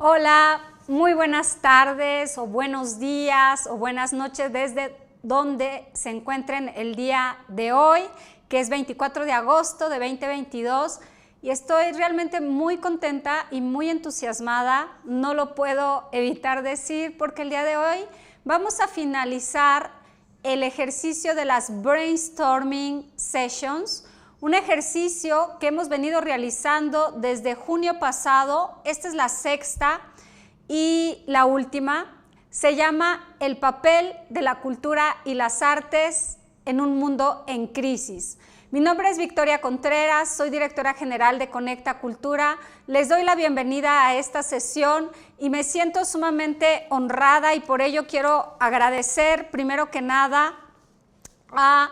Hola, muy buenas tardes o buenos días o buenas noches desde donde se encuentren el día de hoy, que es 24 de agosto de 2022, y estoy realmente muy contenta y muy entusiasmada, no lo puedo evitar decir, porque el día de hoy vamos a finalizar el ejercicio de las Brainstorming Sessions, un ejercicio que hemos venido realizando desde junio pasado. Esta es la sexta y la última. Se llama El papel de la cultura y las artes en un mundo en crisis. Mi nombre es Victoria Contreras, soy directora general de Conecta Cultura. Les doy la bienvenida a esta sesión y me siento sumamente honrada, y por ello quiero agradecer primero que nada a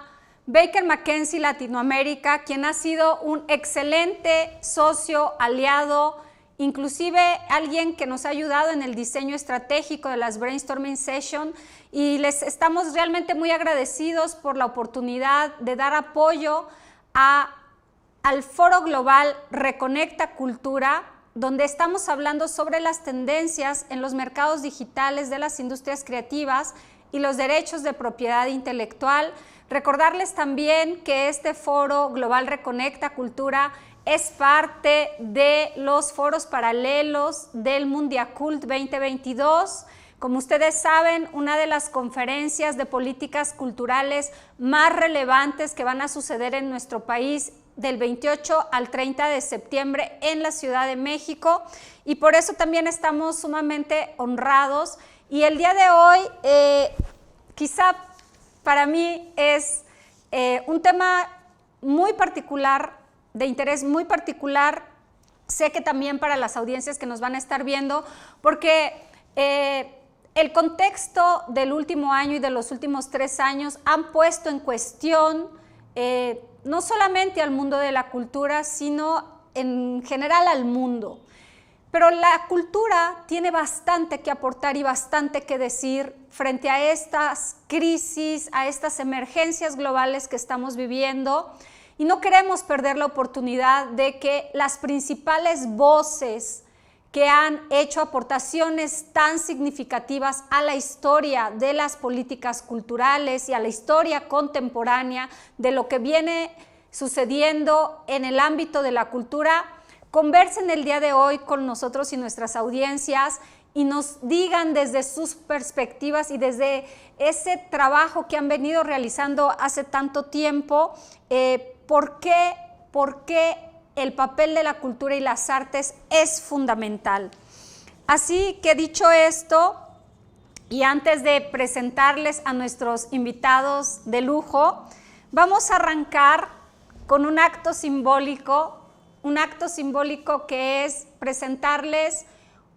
Baker McKenzie Latinoamérica, quien ha sido un excelente socio, aliado, inclusive alguien que nos ha ayudado en el diseño estratégico de las Brainstorming Sessions, y les estamos realmente muy agradecidos por la oportunidad de dar apoyo al Foro Global Reconecta Cultura, donde estamos hablando sobre las tendencias en los mercados digitales de las industrias creativas y los derechos de propiedad intelectual. Recordarles también que este Foro Global Reconecta Cultura es parte de los foros paralelos del Mundiacult 2022. Como ustedes saben, una de las conferencias de políticas culturales más relevantes que van a suceder en nuestro país del 28 al 30 de septiembre en la Ciudad de México, y por eso también estamos sumamente honrados. Y el día de hoy, quizá para mí es un tema muy particular, de interés muy particular. Sé que también para las audiencias que nos van a estar viendo, porque el contexto del último año y de los últimos 3 años han puesto en cuestión no solamente al mundo de la cultura, sino en general al mundo. Pero la cultura tiene bastante que aportar y bastante que decir frente a estas crisis, a estas emergencias globales que estamos viviendo, y no queremos perder la oportunidad de que las principales voces que han hecho aportaciones tan significativas a la historia de las políticas culturales y a la historia contemporánea de lo que viene sucediendo en el ámbito de la cultura, conversen el día de hoy con nosotros y nuestras audiencias y nos digan desde sus perspectivas y desde ese trabajo que han venido realizando hace tanto tiempo, por qué el papel de la cultura y las artes es fundamental. Así que dicho esto, y antes de presentarles a nuestros invitados de lujo, vamos a arrancar con un acto simbólico que es presentarles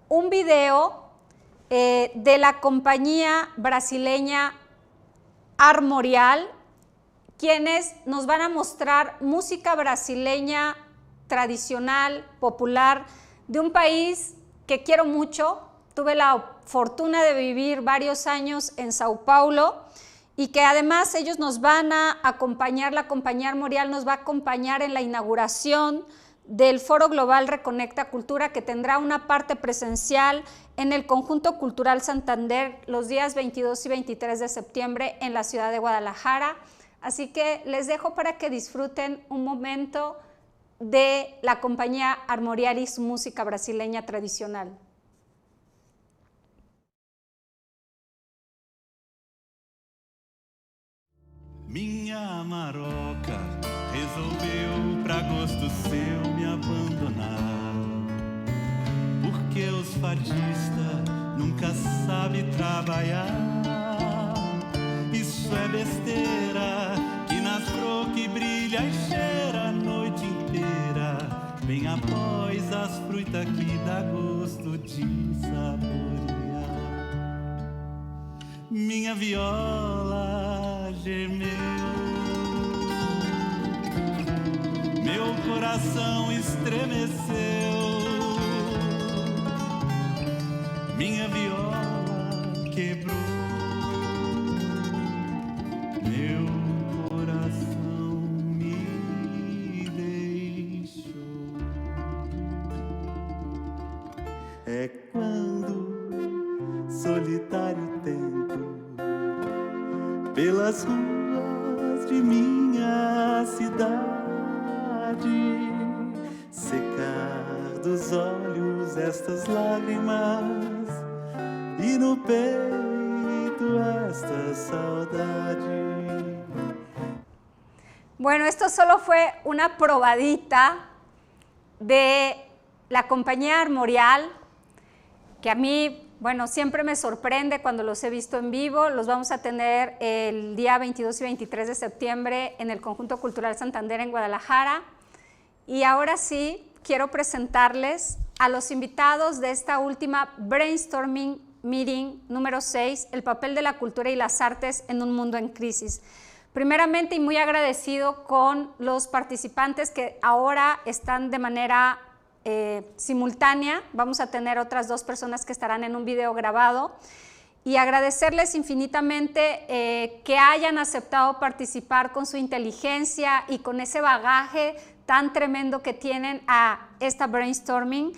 un video de la compañía brasileña Armorial, quienes nos van a mostrar música brasileña tradicional, popular, de un país que quiero mucho. Tuve la fortuna de vivir varios años en Sao Paulo, y que además ellos nos van a acompañar, la compañía Armorial nos va a acompañar en la inauguración del Foro Global Reconecta Cultura, que tendrá una parte presencial en el Conjunto Cultural Santander los días 22 y 23 de septiembre en la ciudad de Guadalajara. Así que les dejo para que disfruten un momento de la compañía Armorial y su música brasileña tradicional. Minha maroca resolveu pra gosto seu me abandonar, porque os fadistas nunca sabem trabalhar. Isso é besteira, que nas flor que brilha e cheira a noite inteira, bem após as frutas que dá gosto de saborear. Minha viola gemeu, meu coração estremeceu, minha viola quebrou, meu coração me deixou. É quando pelas ruas de minha cidade, secar dos olhos estas lágrimas e no peito esta saudade. Bueno, esto solo fue una probadita de la compañía Armorial, que a mí, bueno, siempre me sorprende cuando los he visto en vivo. Los vamos a tener el día 22 y 23 de septiembre en el Conjunto Cultural Santander en Guadalajara. Y ahora sí, quiero presentarles a los invitados de esta última Brainstorming Meeting número 6, el papel de la cultura y las artes en un mundo en crisis. Primeramente, y muy agradecido con los participantes que ahora están de manera simultánea. Vamos a tener otras 2 personas que estarán en un video grabado, y agradecerles infinitamente que hayan aceptado participar con su inteligencia y con ese bagaje tan tremendo que tienen a esta brainstorming.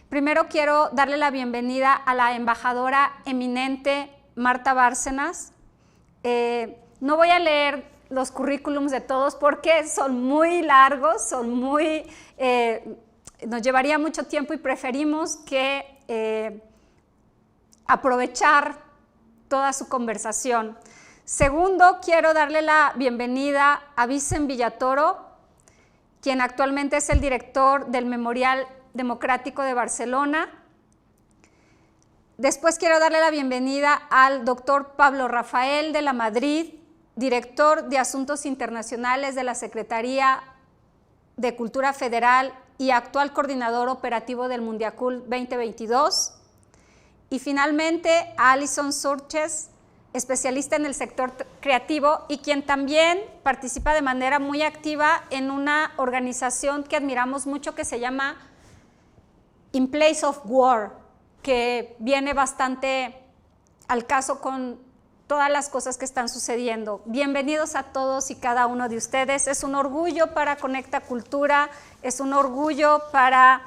Primero quiero darle la bienvenida a la embajadora eminente Marta Bárcenas. No voy a leer los currículums de todos porque son muy largos, nos llevaría mucho tiempo y preferimos que aprovechar toda su conversación. Segundo, quiero darle la bienvenida a Vicent Villatoro, quien actualmente es el director del Memorial Democrático de Barcelona. Después quiero darle la bienvenida al doctor Pablo Rafael de la Madrid, director de Asuntos Internacionales de la Secretaría de Cultura Federal y actual coordinador operativo del Mundiacult 2022. Y finalmente a Alison Surches, especialista en el sector creativo y quien también participa de manera muy activa en una organización que admiramos mucho que se llama In Place of War, que viene bastante al caso con todas las cosas que están sucediendo. Bienvenidos a todos y cada uno de ustedes. Es un orgullo para Conecta Cultura, es un orgullo para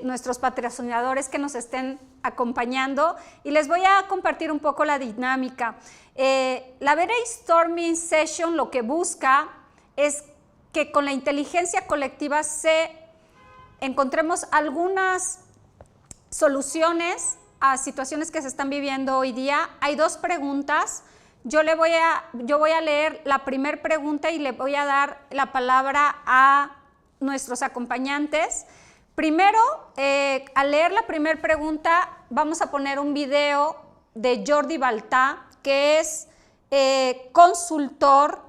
nuestros patrocinadores que nos estén acompañando, y les voy a compartir un poco la dinámica. La Brainstorming Session lo que busca es que con la inteligencia colectiva encontremos algunas soluciones a situaciones que se están viviendo hoy día. Hay 2 preguntas. Yo voy a leer la primera pregunta y le voy a dar la palabra a nuestros acompañantes. Primero, al leer la primera pregunta, vamos a poner un video de Jordi Baltà, que es consultor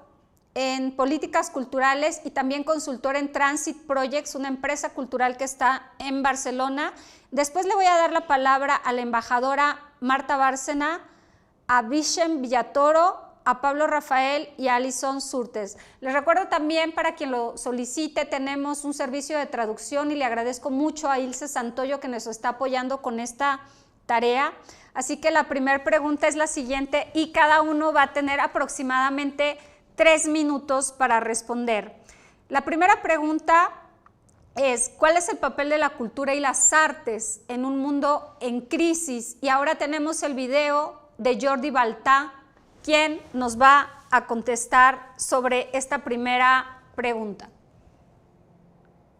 en políticas culturales y también consultor en Transit Projects, una empresa cultural que está en Barcelona. Después le voy a dar la palabra a la embajadora Marta Bárcenas, a Vicent Villatoro, a Pablo Rafael y a Alison Surches. Les recuerdo también, para quien lo solicite, tenemos un servicio de traducción y le agradezco mucho a Ilse Santoyo que nos está apoyando con esta tarea. Así que la primera pregunta es la siguiente y cada uno va a tener aproximadamente 3 minutos para responder. La primera pregunta es: ¿cuál es el papel de la cultura y las artes en un mundo en crisis? Y ahora tenemos el video de Jordi Baltà, quien nos va a contestar sobre esta primera pregunta.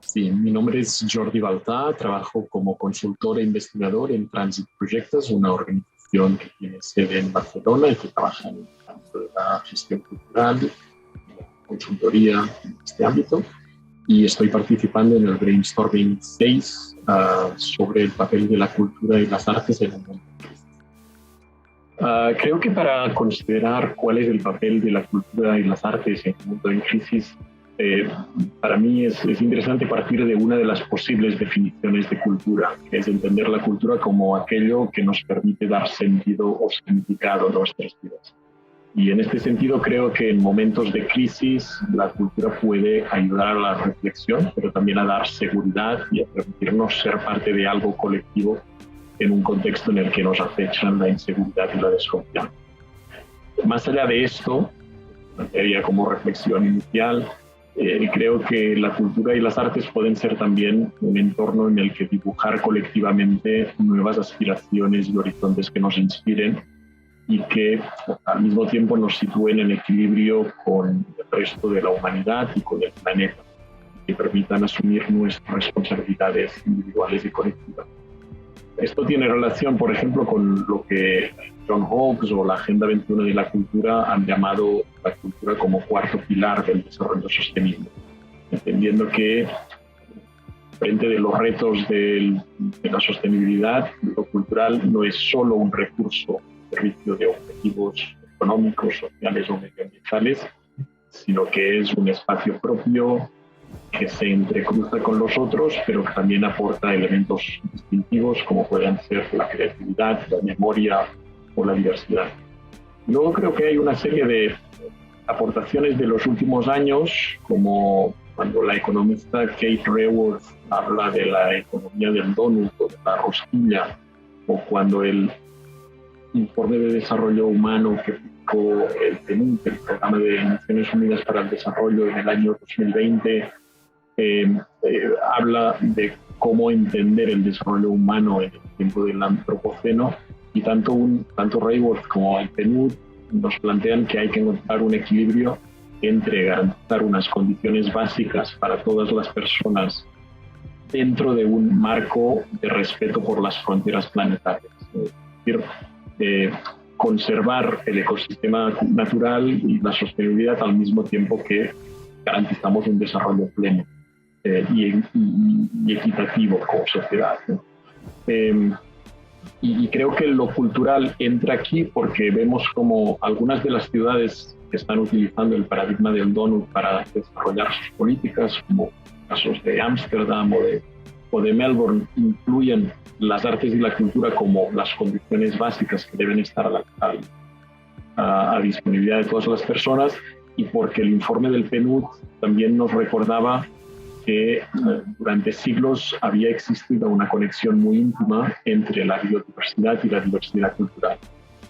Sí, mi nombre es Jordi Baltà, trabajo como consultor e investigador en Transit Projects, una organización que tiene sede en Barcelona y que trabaja en el ámbito de la gestión cultural, la consultoría en este ámbito, y estoy participando en el Brainstorming 6 sobre el papel de la cultura y las artes en el mundo. Creo que para considerar cuál es el papel de la cultura y las artes en el mundo en crisis, para mí es interesante partir de una de las posibles definiciones de cultura, que es entender la cultura como aquello que nos permite dar sentido o significado a nuestras vidas. Y en este sentido creo que en momentos de crisis la cultura puede ayudar a la reflexión, pero también a dar seguridad y a permitirnos ser parte de algo colectivo en un contexto en el que nos acechan la inseguridad y la desconfianza. Más allá de esto, materia como reflexión inicial, creo que la cultura y las artes pueden ser también un entorno en el que dibujar colectivamente nuevas aspiraciones y horizontes que nos inspiren y que al mismo tiempo nos sitúen en equilibrio con el resto de la humanidad y con el planeta, que permitan asumir nuestras responsabilidades individuales y colectivas. Esto tiene relación, por ejemplo, con lo que John Hawkes o la Agenda 21 de la Cultura han llamado la cultura como cuarto pilar del desarrollo sostenible, entendiendo que frente de los retos de la sostenibilidad, lo cultural no es solo un recurso al servicio de objetivos económicos, sociales o medioambientales, sino que es un espacio propio que se entrecruza con los otros, pero que también aporta elementos distintivos como pueden ser la creatividad, la memoria o la diversidad. Luego creo que hay una serie de aportaciones de los últimos años, como cuando la economista Kate Raworth habla de la economía del donut o de la rosquilla, o cuando el informe de desarrollo humano que publicó el PNUD, el Programa de Naciones Unidas para el Desarrollo, en el año 2020, habla de cómo entender el desarrollo humano en el tiempo del antropoceno, y tanto Raworth como el PNUD nos plantean que hay que encontrar un equilibrio entre garantizar unas condiciones básicas para todas las personas dentro de un marco de respeto por las fronteras planetarias. Es decir, conservar el ecosistema natural y la sostenibilidad al mismo tiempo que garantizamos un desarrollo pleno y equitativo como sociedad, ¿no? Y creo que lo cultural entra aquí porque vemos como algunas de las ciudades que están utilizando el paradigma del donut para desarrollar sus políticas, como casos de Ámsterdam o de Melbourne, incluyen las artes y la cultura como las condiciones básicas que deben estar a disponibilidad de todas las personas, y porque el informe del PNUD también nos recordaba que durante siglos había existido una conexión muy íntima entre la biodiversidad y la diversidad cultural,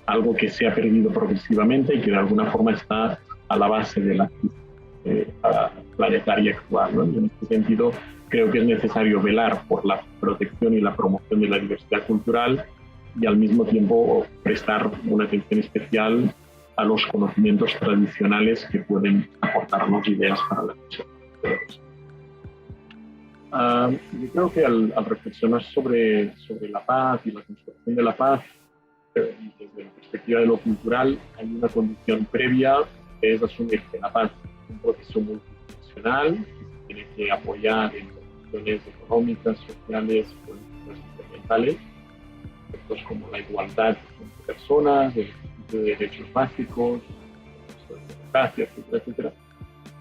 algo que se ha perdido progresivamente y que de alguna forma está a la base de la crisis planetaria actual, ¿no? Y en este sentido, creo que es necesario velar por la protección y la promoción de la diversidad cultural y al mismo tiempo prestar una atención especial a los conocimientos tradicionales que pueden aportarnos ideas para la conservación. Yo creo que al reflexionar sobre la paz y la construcción de la paz, desde la perspectiva de lo cultural, hay una condición previa, que es asumir que la paz es un proceso multidimensional, que se tiene que apoyar en cuestiones económicas, sociales, políticas y ambientales, aspectos como la igualdad entre personas, el ejercicio de derechos básicos, la democracia, etcétera, etcétera.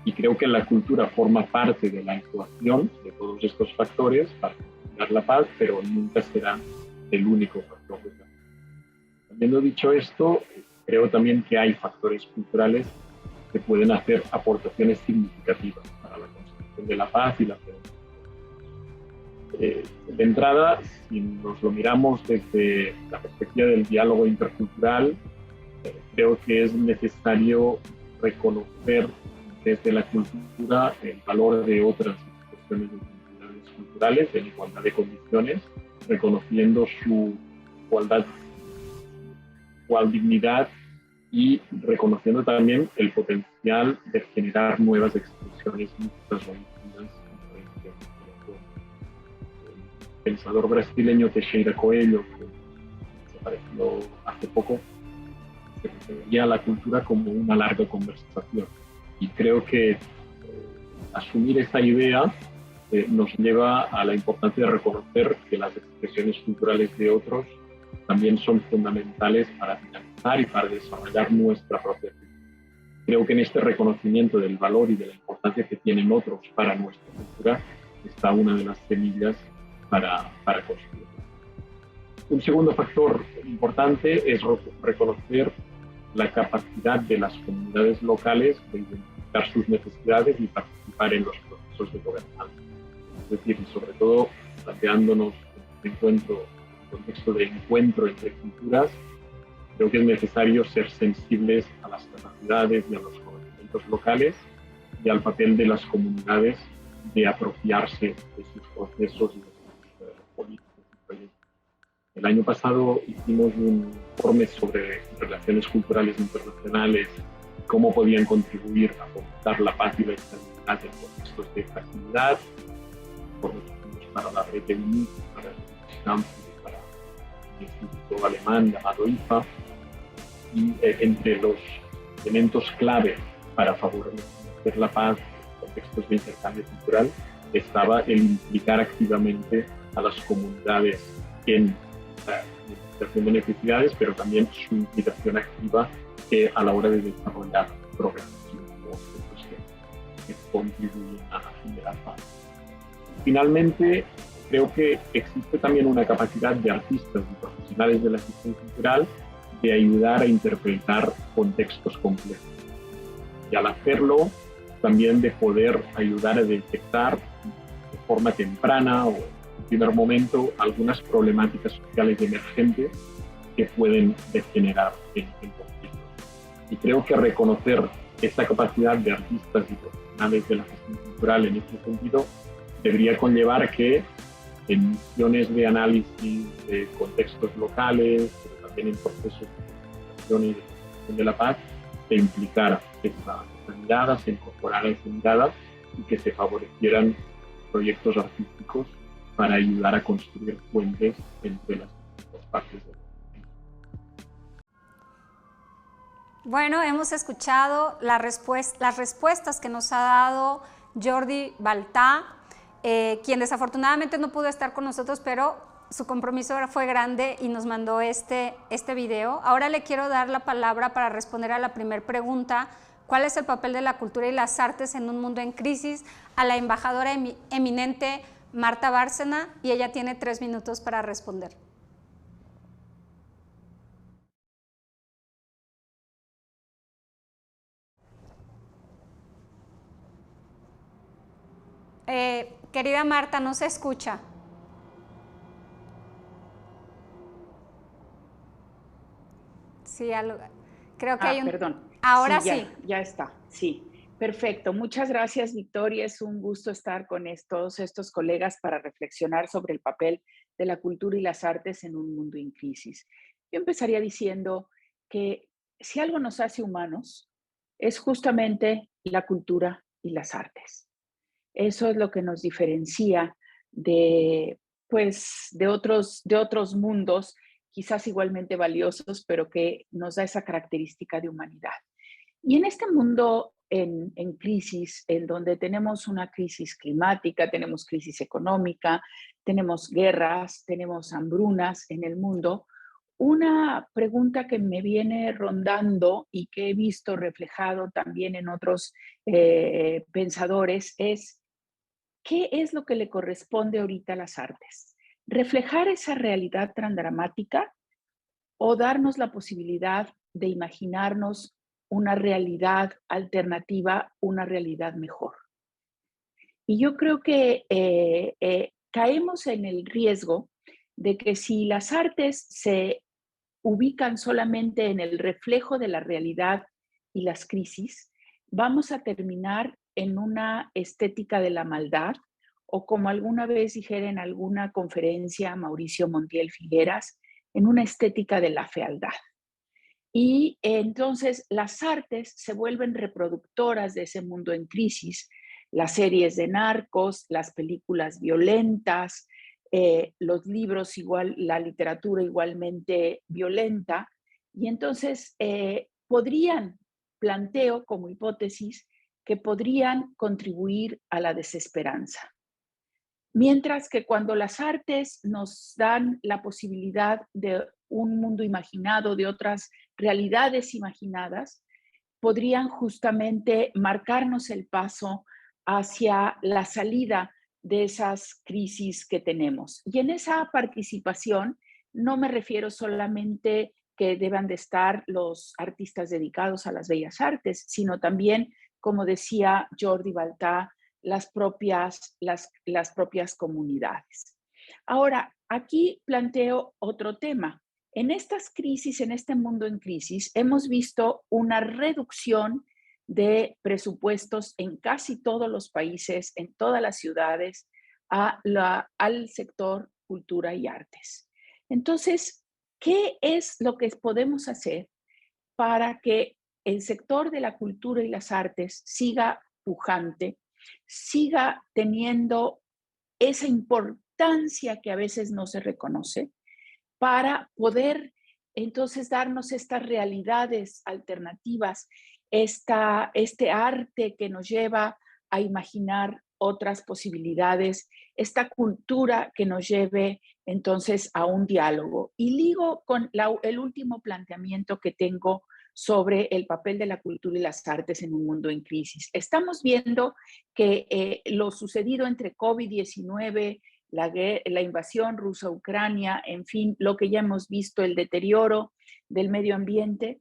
Y creo que la cultura forma parte de la ecuación de todos estos factores para conseguir la paz, pero nunca será el único factor de la paz. Habiendo dicho esto, creo también que hay factores culturales que pueden hacer aportaciones significativas para la consecución de la paz y la prevención. De entrada, si nos lo miramos desde la perspectiva del diálogo intercultural, creo que es necesario reconocer desde la cultura el valor de otras expresiones de identidades culturales en igualdad de condiciones, reconociendo su igual dignidad y reconociendo también el potencial de generar nuevas expresiones mixtas o distintas. El pensador brasileño Teixeira Coelho, que desapareció hace poco, se refería a la cultura como una larga conversación. Y creo que asumir esta idea nos lleva a la importancia de reconocer que las expresiones culturales de otros también son fundamentales para dinamizar y para desarrollar nuestra propia vida. Creo que en este reconocimiento del valor y de la importancia que tienen otros para nuestra cultura está una de las semillas para construirla. Un segundo factor importante es reconocer la capacidad de las comunidades locales de identificar sus necesidades y participar en los procesos de gobernanza. Es decir, sobre todo planteándonos el contexto de encuentro entre culturas, creo que es necesario ser sensibles a las capacidades y a los conocimientos locales y al papel de las comunidades de apropiarse de sus procesos y de sus políticas y proyectos. El año pasado hicimos un informe sobre relaciones culturales internacionales, cómo podían contribuir a fomentar la paz y la estabilidad en contextos de fragilidad, para la red de UNIC, para el Campus, para el Instituto Alemán llamado IFA, y entre los elementos clave para favorecer la paz en contextos de intercambio cultural estaba el implicar activamente a las comunidades en la identificación de necesidades, pero también su implicación activa a la hora de desarrollar programas que contribuyen a generar paz. Finalmente, creo que existe también una capacidad de artistas y profesionales de la gestión cultural de ayudar a interpretar contextos complejos. Y al hacerlo, también de poder ayudar a detectar de forma temprana o en primer momento algunas problemáticas sociales emergentes que pueden degenerar en conflictos. Y creo que reconocer esta capacidad de artistas y profesionales de la gestión cultural en este sentido debería conllevar que en misiones de análisis de contextos locales, pero también en procesos de comunicación y de construcción de la paz, se implicara esta mirada, se incorporara esa mirada y que se favorecieran proyectos artísticos para ayudar a construir puentes entre las distintas partes del mundo. Bueno, hemos escuchado las respuestas que nos ha dado Jordi Baltà, quien desafortunadamente no pudo estar con nosotros, pero su compromiso fue grande y nos mandó este video. Ahora le quiero dar la palabra para responder a la primera pregunta: ¿cuál es el papel de la cultura y las artes en un mundo en crisis?, a la embajadora eminente Marta Bárcena, y ella tiene 3 minutos para responder. Querida Marta, no se escucha. Sí, creo que hay un... Perdón. Ahora sí. Ya está, sí. Perfecto. Muchas gracias, Victoria. Es un gusto estar con todos estos colegas para reflexionar sobre el papel de la cultura y las artes en un mundo en crisis. Yo empezaría diciendo que si algo nos hace humanos, es justamente la cultura y las artes. Eso es lo que nos diferencia de otros mundos, quizás igualmente valiosos, pero que nos da esa característica de humanidad. Y en este mundo en crisis, en donde tenemos una crisis climática, tenemos crisis económica, tenemos guerras, tenemos hambrunas en el mundo, una pregunta que me viene rondando y que he visto reflejado también en otros pensadores es: ¿qué es lo que le corresponde ahorita a las artes? ¿Reflejar esa realidad tan dramática o darnos la posibilidad de imaginarnos una realidad alternativa, una realidad mejor? Y yo creo que caemos en el riesgo de que si las artes se ubican solamente en el reflejo de la realidad y las crisis, vamos a terminar en una estética de la maldad, o como alguna vez dijera en alguna conferencia Mauricio Montiel Figueras, en una estética de la fealdad. Y entonces las artes se vuelven reproductoras de ese mundo en crisis, las series de narcos, las películas violentas, los libros igual, la literatura igualmente violenta, y entonces planteo como hipótesis, que podrían contribuir a la desesperanza. Mientras que cuando las artes nos dan la posibilidad de un mundo imaginado, de otras realidades imaginadas, podrían justamente marcarnos el paso hacia la salida de esas crisis que tenemos. Y en esa participación no me refiero solamente que deban de estar los artistas dedicados a las bellas artes, sino también, como decía Jordi Baltà, las propias comunidades. Ahora, aquí planteo otro tema. En estas crisis, en este mundo en crisis, hemos visto una reducción de presupuestos en casi todos los países, en todas las ciudades, al sector cultura y artes. Entonces, ¿qué es lo que podemos hacer para que el sector de la cultura y las artes siga pujante, siga teniendo esa importancia que a veces no se reconoce, para poder entonces darnos estas realidades alternativas, este arte que nos lleva a imaginar otras posibilidades, esta cultura que nos lleve entonces a un diálogo? Y ligo con el último planteamiento que tengo sobre el papel de la cultura y las artes en un mundo en crisis. Estamos viendo que lo sucedido entre COVID-19, la invasión rusa a Ucrania, en fin, lo que ya hemos visto, el deterioro del medio ambiente,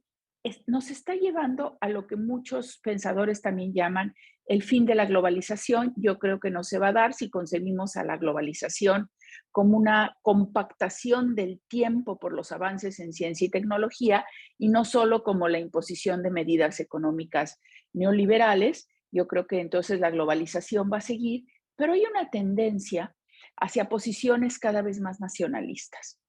nos está llevando a lo que muchos pensadores también llaman el fin de la globalización. Yo creo que no se va a dar si concebimos a la globalización como una compactación del tiempo por los avances en ciencia y tecnología y no solo como la imposición de medidas económicas neoliberales. Yo creo que entonces la globalización va a seguir, pero hay una tendencia hacia posiciones cada vez más nacionalistas,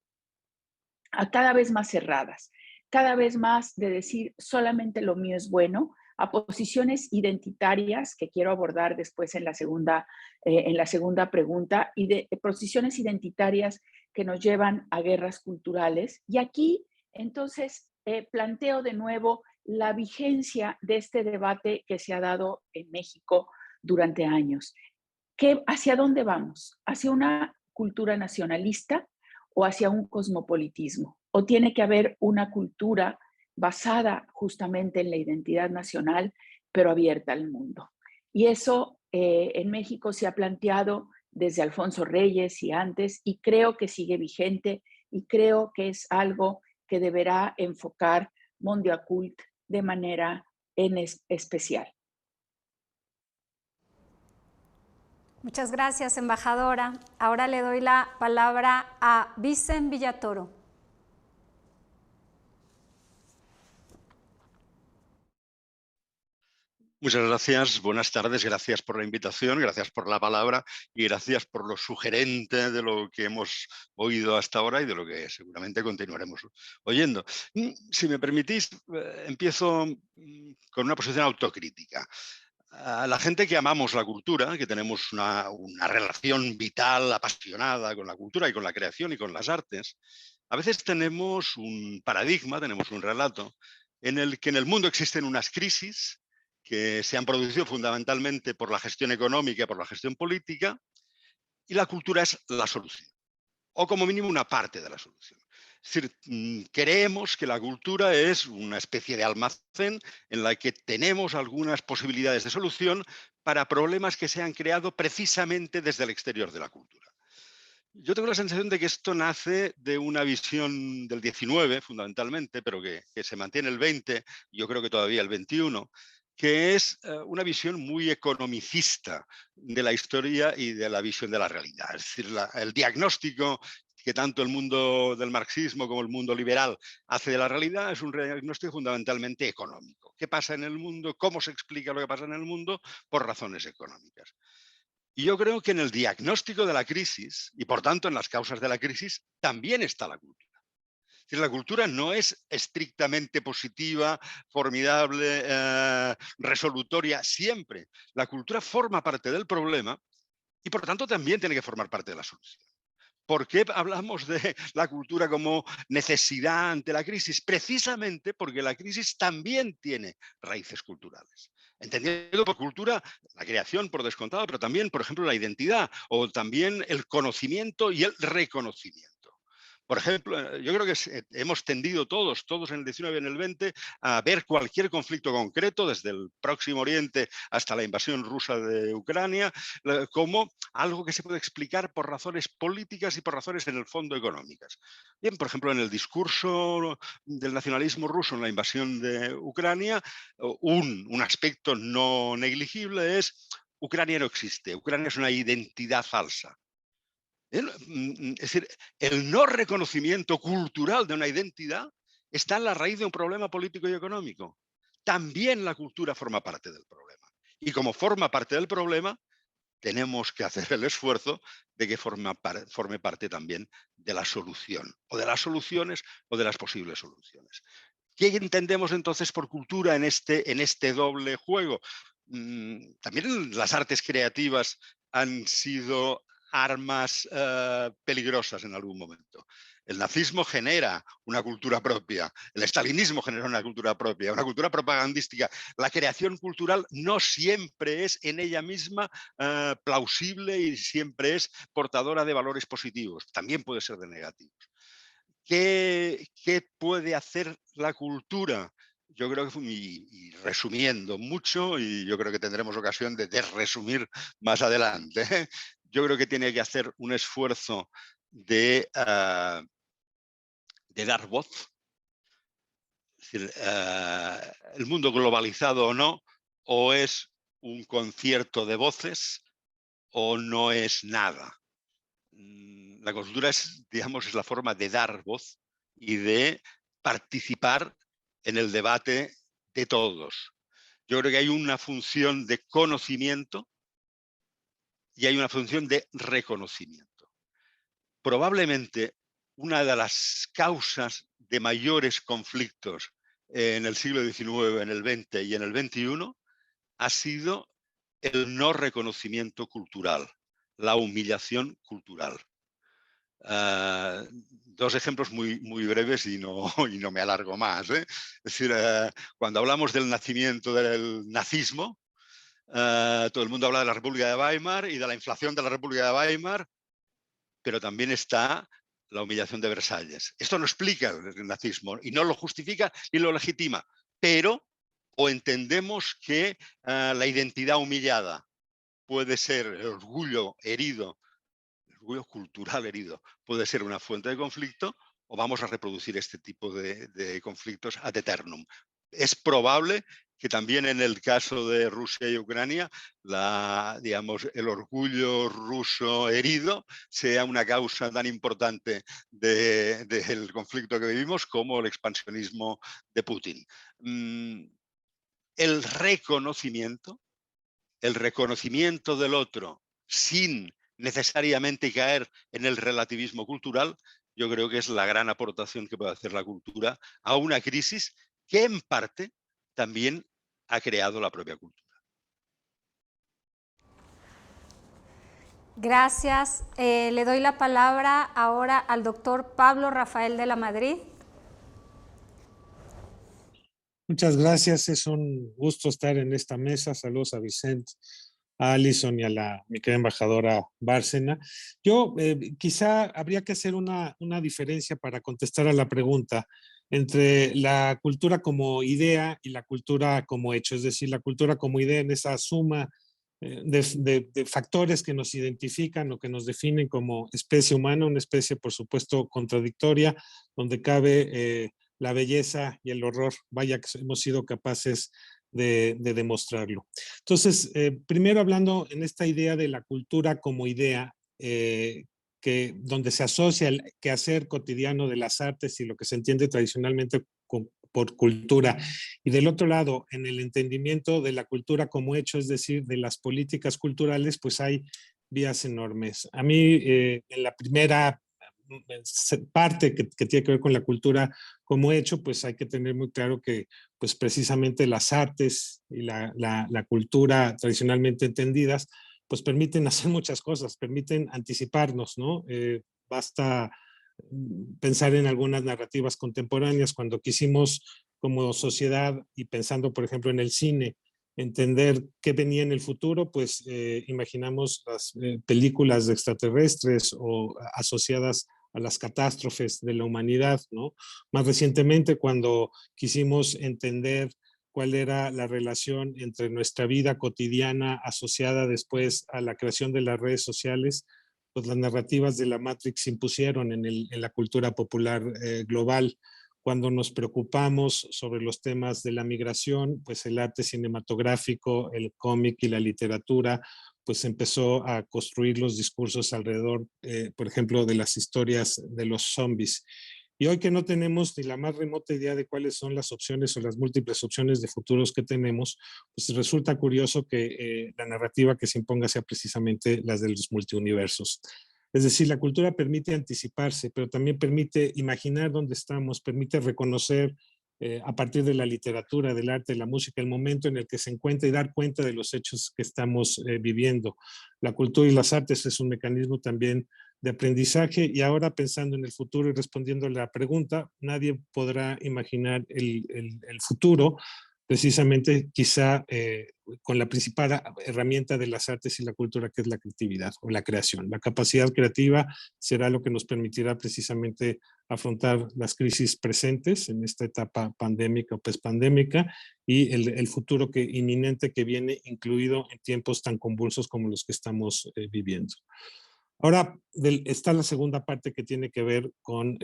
a cada vez más cerradas, cada vez más de decir solamente lo mío es bueno, a posiciones identitarias que quiero abordar después en la segunda pregunta, y de posiciones identitarias que nos llevan a guerras culturales. Y aquí, entonces, planteo de nuevo la vigencia de este debate que se ha dado en México durante años. ¿Hacia dónde vamos? ¿Hacia una cultura nacionalista o hacia un cosmopolitismo? ¿O tiene que haber una cultura basada justamente en la identidad nacional, pero abierta al mundo? Y eso en México se ha planteado desde Alfonso Reyes y antes, y creo que sigue vigente, y creo que es algo que deberá enfocar Mondiacult de manera especial. Muchas gracias, embajadora. Ahora le doy la palabra a Vicen Villatoro. Muchas gracias, buenas tardes, gracias por la invitación, gracias por la palabra y gracias por lo sugerente de lo que hemos oído hasta ahora y de lo que seguramente continuaremos oyendo. Si me permitís, empiezo con una posición autocrítica. A la gente que amamos la cultura, que tenemos una relación vital, apasionada con la cultura y con la creación y con las artes, a veces tenemos un paradigma, tenemos un relato en el que en el mundo existen unas crisis que se han producido fundamentalmente por la gestión económica y por la gestión política, y la cultura es la solución, o como mínimo una parte de la solución. Es decir, creemos que la cultura es una especie de almacén en la que tenemos algunas posibilidades de solución para problemas que se han creado precisamente desde el exterior de la cultura. Yo tengo la sensación de que esto nace de una visión del 19, fundamentalmente, pero que se mantiene el 20, yo creo que todavía el 21, que es una visión muy economicista de la historia y de la visión de la realidad. Es decir, el diagnóstico que tanto el mundo del marxismo como el mundo liberal hace de la realidad es un diagnóstico fundamentalmente económico. ¿Qué pasa en el mundo? ¿Cómo se explica lo que pasa en el mundo? Por razones económicas. Y yo creo que en el diagnóstico de la crisis, y por tanto en las causas de la crisis, también está la cultura. Es decir, la cultura no es estrictamente positiva, formidable, resolutoria, siempre. La cultura forma parte del problema y por tanto también tiene que formar parte de la solución. ¿Por qué hablamos de la cultura como necesidad ante la crisis? Precisamente porque la crisis también tiene raíces culturales. Entendiendo por cultura la creación, por descontado, pero también, por ejemplo, la identidad o también el conocimiento y el reconocimiento. Por ejemplo, yo creo que hemos tendido todos en el 19 y en el 20, a ver cualquier conflicto concreto, desde el Próximo Oriente hasta la invasión rusa de Ucrania, como algo que se puede explicar por razones políticas y por razones en el fondo económicas. Bien, por ejemplo, en el discurso del nacionalismo ruso en la invasión de Ucrania, un aspecto no negligible es: Ucrania no existe, Ucrania es una identidad falsa. Es decir, el no reconocimiento cultural de una identidad está en la raíz de un problema político y económico. También la cultura forma parte del problema. Y como forma parte del problema, tenemos que hacer el esfuerzo de que forme parte también de la solución, o de las soluciones, o de las posibles soluciones. ¿Qué entendemos entonces por cultura en este doble juego? También las artes creativas han sido armas peligrosas en algún momento. El nazismo genera una cultura propia, el estalinismo genera una cultura propia, una cultura propagandística. La creación cultural no siempre es en ella misma plausible y siempre es portadora de valores positivos, también puede ser de negativos. ¿Qué puede hacer la cultura? Yo creo que, y resumiendo mucho, y yo creo que tendremos ocasión de resumir más adelante, yo creo que tiene que hacer un esfuerzo de dar voz. Es decir, el mundo globalizado o no, o es un concierto de voces o no es nada. La cultura es, digamos, es la forma de dar voz y de participar en el debate de todos. Yo creo que hay una función de conocimiento y hay una función de reconocimiento. Probablemente una de las causas de mayores conflictos en el siglo XIX, en el XX y en el XXI ha sido el no reconocimiento cultural, la humillación cultural. Dos ejemplos muy breves y no me alargo más. Es decir, cuando hablamos del nacimiento del nazismo, todo el mundo habla de la República de Weimar y de la inflación de la República de Weimar, pero también está la humillación de Versalles. Esto no explica el nazismo y no lo justifica ni lo legitima, pero o entendemos que la identidad humillada puede ser el orgullo herido, el orgullo cultural herido, puede ser una fuente de conflicto, o vamos a reproducir este tipo de conflictos ad eternum. Es probable que también en el caso de Rusia y Ucrania, digamos, el orgullo ruso herido sea una causa tan importante del conflicto que vivimos como el expansionismo de Putin. El reconocimiento del otro sin necesariamente caer en el relativismo cultural, yo creo que es la gran aportación que puede hacer la cultura a una crisis que en parte también ha creado la propia cultura. Gracias. Le doy la palabra ahora al doctor Pablo Rafael de la Madrid. Muchas gracias, es un gusto estar en esta mesa. Saludos a Vicente, a Alison y a mi querida embajadora Bárcena. Yo quizá habría que hacer una diferencia para contestar a la pregunta entre la cultura como idea y la cultura como hecho, es decir, la cultura como idea en esa suma de factores que nos identifican o que nos definen como especie humana, una especie por supuesto contradictoria, donde cabe la belleza y el horror, vaya que hemos sido capaces de demostrarlo. Entonces, primero hablando en esta idea de la cultura como idea, donde se asocia el quehacer cotidiano de las artes y lo que se entiende tradicionalmente por cultura, y del otro lado, en el entendimiento de la cultura como hecho, es decir, de las políticas culturales, pues hay vías enormes. A mí, en la primera parte que tiene que ver con la cultura como hecho, pues hay que tener muy claro que pues precisamente las artes y la cultura tradicionalmente entendidas pues permiten hacer muchas cosas, permiten anticiparnos, ¿no? Basta pensar en algunas narrativas contemporáneas cuando quisimos como sociedad y pensando por ejemplo en el cine, entender qué venía en el futuro, pues imaginamos las películas de extraterrestres o asociadas a las catástrofes de la humanidad, ¿no? Más recientemente, cuando quisimos entender cuál era la relación entre nuestra vida cotidiana asociada después a la creación de las redes sociales, pues las narrativas de la Matrix se impusieron en la cultura popular global. Cuando nos preocupamos sobre los temas de la migración, pues el arte cinematográfico, el cómic y la literatura, pues empezó a construir los discursos alrededor, por ejemplo, de las historias de los zombies. Y hoy que no tenemos ni la más remota idea de cuáles son las opciones o las múltiples opciones de futuros que tenemos, pues resulta curioso que la narrativa que se imponga sea precisamente las de los multiuniversos. Es decir, la cultura permite anticiparse, pero también permite imaginar dónde estamos, permite reconocer a partir de la literatura, del arte, de la música, el momento en el que se encuentra y dar cuenta de los hechos que estamos viviendo. La cultura y las artes es un mecanismo también de aprendizaje, y ahora pensando en el futuro y respondiendo a la pregunta, nadie podrá imaginar el futuro precisamente quizá con la principal herramienta de las artes y la cultura, que es la creatividad o la creación. La capacidad creativa será lo que nos permitirá precisamente afrontar las crisis presentes en esta etapa pandémica o pospandémica, y el futuro inminente que viene, incluido en tiempos tan convulsos como los que estamos viviendo. Ahora está la segunda parte, que tiene que ver con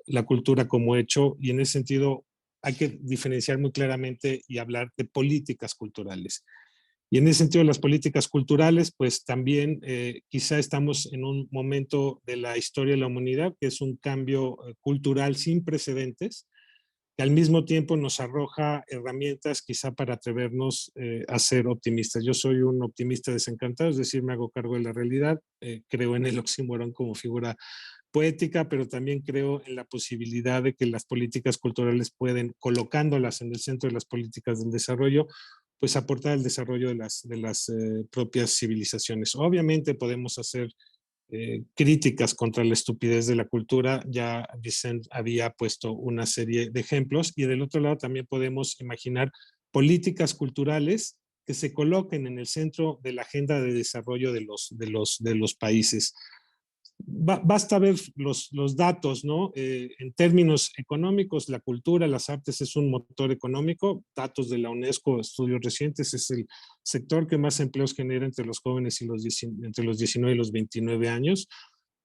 la cultura como hecho, y en ese sentido hay que diferenciar muy claramente y hablar de políticas culturales. Y en ese sentido, las políticas culturales, pues también quizá estamos en un momento de la historia de la humanidad que es un cambio cultural sin precedentes, que al mismo tiempo nos arroja herramientas quizá para atrevernos a ser optimistas. Yo soy un optimista desencantado, es decir, me hago cargo de la realidad, creo en el oxímoron como figura poética, pero también creo en la posibilidad de que las políticas culturales pueden, colocándolas en el centro de las políticas del desarrollo, pues aportar al desarrollo de las propias civilizaciones. Obviamente podemos hacer críticas contra la estupidez de la cultura, ya Vicent había puesto una serie de ejemplos, y del otro lado también podemos imaginar políticas culturales que se coloquen en el centro de la agenda de desarrollo de los países. Basta ver los datos, ¿no? En términos económicos, la cultura, las artes es un motor económico. Datos de la UNESCO, estudios recientes, es el sector que más empleos genera entre los jóvenes y entre los 19 y los 29 años.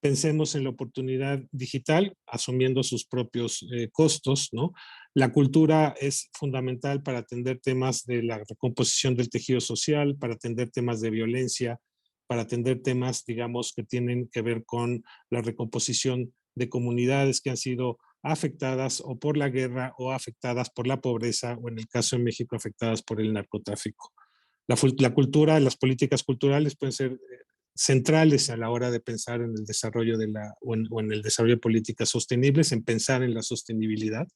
Pensemos en la oportunidad digital, asumiendo sus propios costos, ¿no? La cultura es fundamental para atender temas de la recomposición del tejido social, para atender temas de violencia, para atender temas, digamos, que tienen que ver con la recomposición de comunidades que han sido afectadas o por la guerra o afectadas por la pobreza, o en el caso de México, afectadas por el narcotráfico. La cultura, las políticas culturales pueden ser centrales a la hora de pensar en el desarrollo o en el desarrollo de políticas sostenibles, en pensar en la sostenibilidad.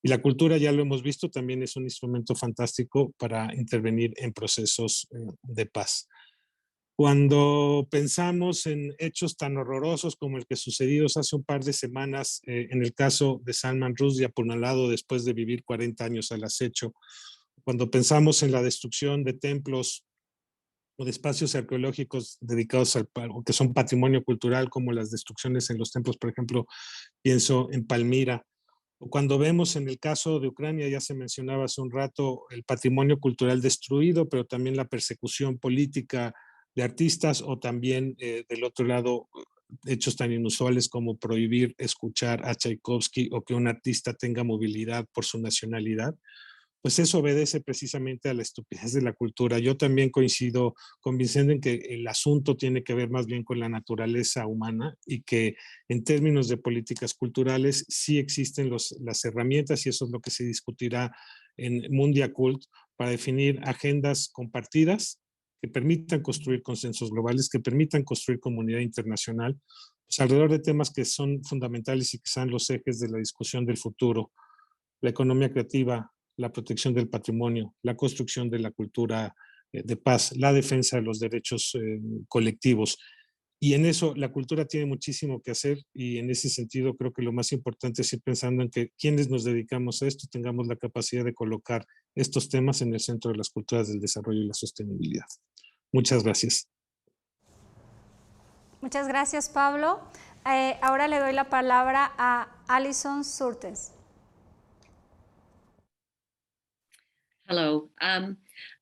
Y la cultura, ya lo hemos visto, también es un instrumento fantástico para intervenir en procesos de paz. Cuando pensamos en hechos tan horrorosos como el que sucedió hace un par de semanas en el caso de Salman Rushdie, apuñalado después de vivir 40 años al acecho, cuando pensamos en la destrucción de templos o de espacios arqueológicos dedicados que son patrimonio cultural, como las destrucciones en los templos, por ejemplo, pienso en Palmira, o cuando vemos en el caso de Ucrania, ya se mencionaba hace un rato, el patrimonio cultural destruido, pero también la persecución política de artistas, o también del otro lado, hechos tan inusuales como prohibir escuchar a Tchaikovsky, o que un artista tenga movilidad por su nacionalidad, pues eso obedece precisamente a la estupidez de la cultura. Yo también coincido con Vicente en que el asunto tiene que ver más bien con la naturaleza humana, y que en términos de políticas culturales sí existen las herramientas, y eso es lo que se discutirá en Mundiacult, para definir agendas compartidas que permitan construir consensos globales, que permitan construir comunidad internacional, pues alrededor de temas que son fundamentales y que sean los ejes de la discusión del futuro: la economía creativa, la protección del patrimonio, la construcción de la cultura de paz, la defensa de los derechos colectivos. Y en eso la cultura tiene muchísimo que hacer, y en ese sentido creo que lo más importante es ir pensando en que quienes nos dedicamos a esto tengamos la capacidad de colocar estos temas en el centro de las culturas del desarrollo y la sostenibilidad. Muchas gracias. Muchas gracias, Pablo. Ahora le doy la palabra a Alison Surtes. Hello.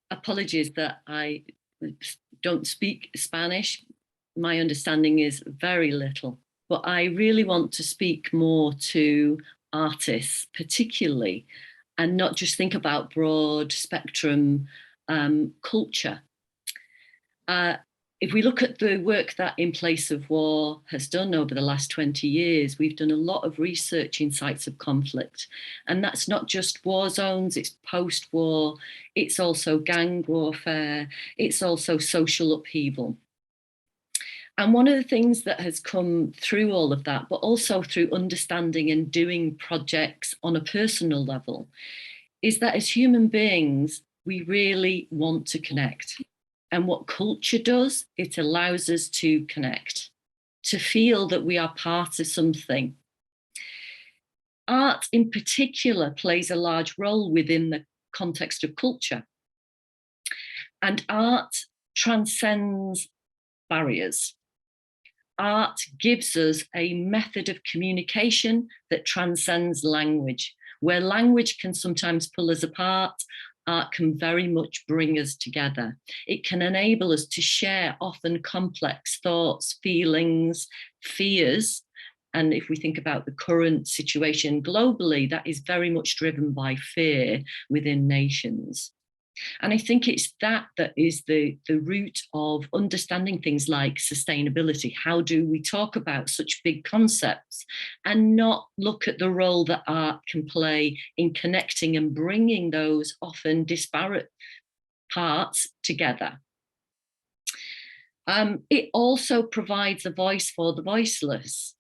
Apologies that I don't speak Spanish. My understanding is very little, but I really want to speak more to artists particularly, and not just think about broad spectrum culture. if we look at the work that In Place of War has done over the last 20 years, we've done a lot of research in sites of conflict. And that's not just war zones, it's post-war, it's also gang warfare, it's also social upheaval. And one of the things that has come through all of that, but also through understanding and doing projects on a personal level, is that as human beings, we really want to connect. And what culture does, it allows us to connect, to feel that we are part of something. Art in particular plays a large role within the context of culture. And art transcends barriers. Art gives us a method of communication that transcends language. Where language can sometimes pull us apart, art can very much bring us together. It can enable us to share often complex thoughts, feelings, fears. And if we think about the current situation globally, that is very much driven by fear within nations. And I think it's that is the root of understanding things like sustainability. How do we talk about such big concepts and not look at the role that art can play in connecting and bringing those often disparate parts together? It also provides a voice for the voiceless.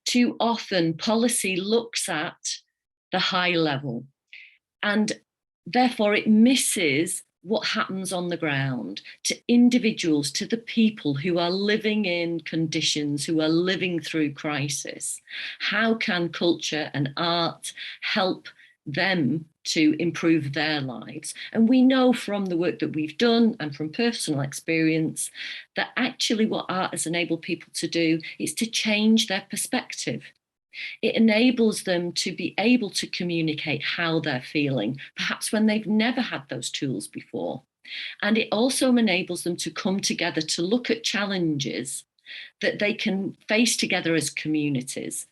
Too often, policy looks at the high level, and therefore, it misses what happens on the ground to individuals, to the people who are living in conditions, who are living through crisis. How can culture and art help them to improve their lives? And we know from the work that we've done and from personal experience that actually what art has enabled people to do is to change their perspective. It enables them to be able to communicate how they're feeling, perhaps when they've never had those tools before. And it also enables them to come together to look at challenges that they can face together as communities.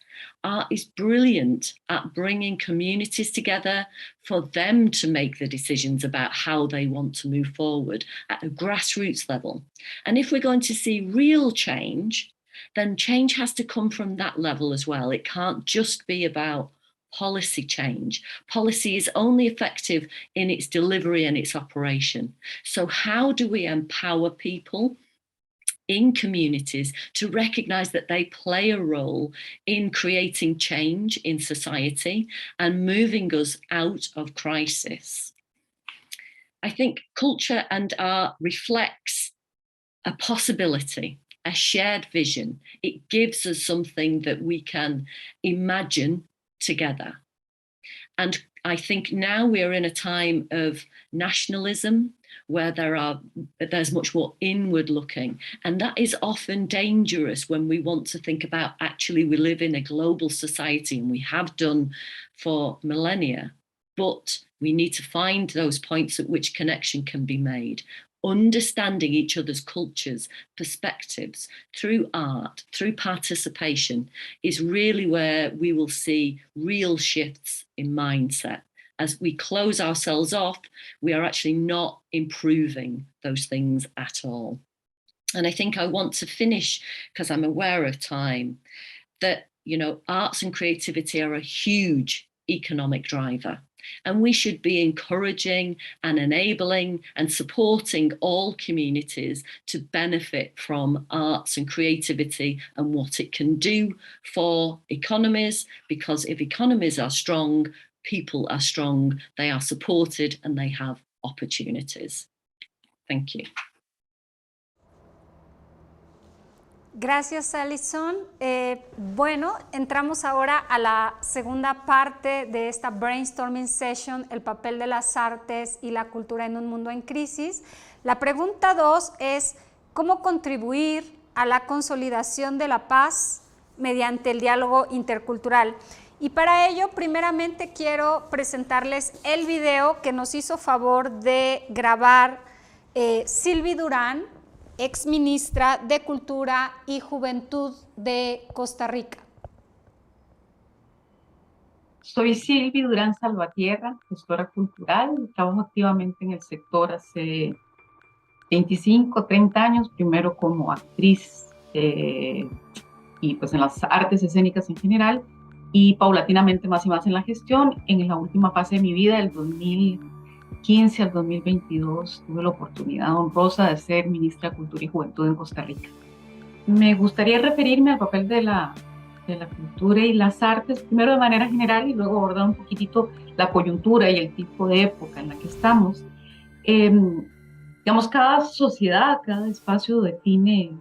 Art is brilliant at bringing communities together for them to make the decisions about how they want to move forward at a grassroots level. And if we're going to see real change, then change has to come from that level as well. It can't just be about policy change. Policy is only effective in its delivery and its operation. So how do we empower people in communities to recognize that they play a role in creating change in society and moving us out of crisis? I think culture and art reflects a possibility, a shared vision. It gives us something that we can imagine together. And I think now we're in a time of nationalism where there's much more inward looking. And that is often dangerous when we want to think about actually we live in a global society, and we have done for millennia, but we need to find those points at which connection can be made. Understanding each other's cultures, perspectives through art, through participation is really where we will see real shifts in mindset. As we close ourselves off, we are actually not improving those things at all. And I think I want to finish, because I'm aware of time, that, you know, arts and creativity are a huge economic driver. And we should be encouraging and enabling and supporting all communities to benefit from arts and creativity and what it can do for economies, because if economies are strong, people are strong, they are supported, and they have opportunities. Thank you. Gracias, Alison. Bueno, entramos ahora a la segunda parte de esta brainstorming session, el papel de las artes y la cultura en un mundo en crisis. La pregunta 2 es, ¿cómo contribuir a la consolidación de la paz mediante el diálogo intercultural? Y para ello, primeramente quiero presentarles el video que nos hizo favor de grabar Sylvie Durán, ex ministra de Cultura y Juventud de Costa Rica. Soy Sylvie Durán Salvatierra, gestora cultural. Trabajo activamente en el sector hace 25, 30 años, primero como actriz y pues en las artes escénicas en general, y paulatinamente más y más en la gestión. En la última fase de mi vida, del 2015 al 2022, tuve la oportunidad honrosa de ser ministra de Cultura y Juventud en Costa Rica. Me gustaría referirme al papel de la cultura y las artes, primero de manera general y luego abordar un poquitito la coyuntura y el tipo de época en la que estamos. Digamos, cada sociedad, cada espacio define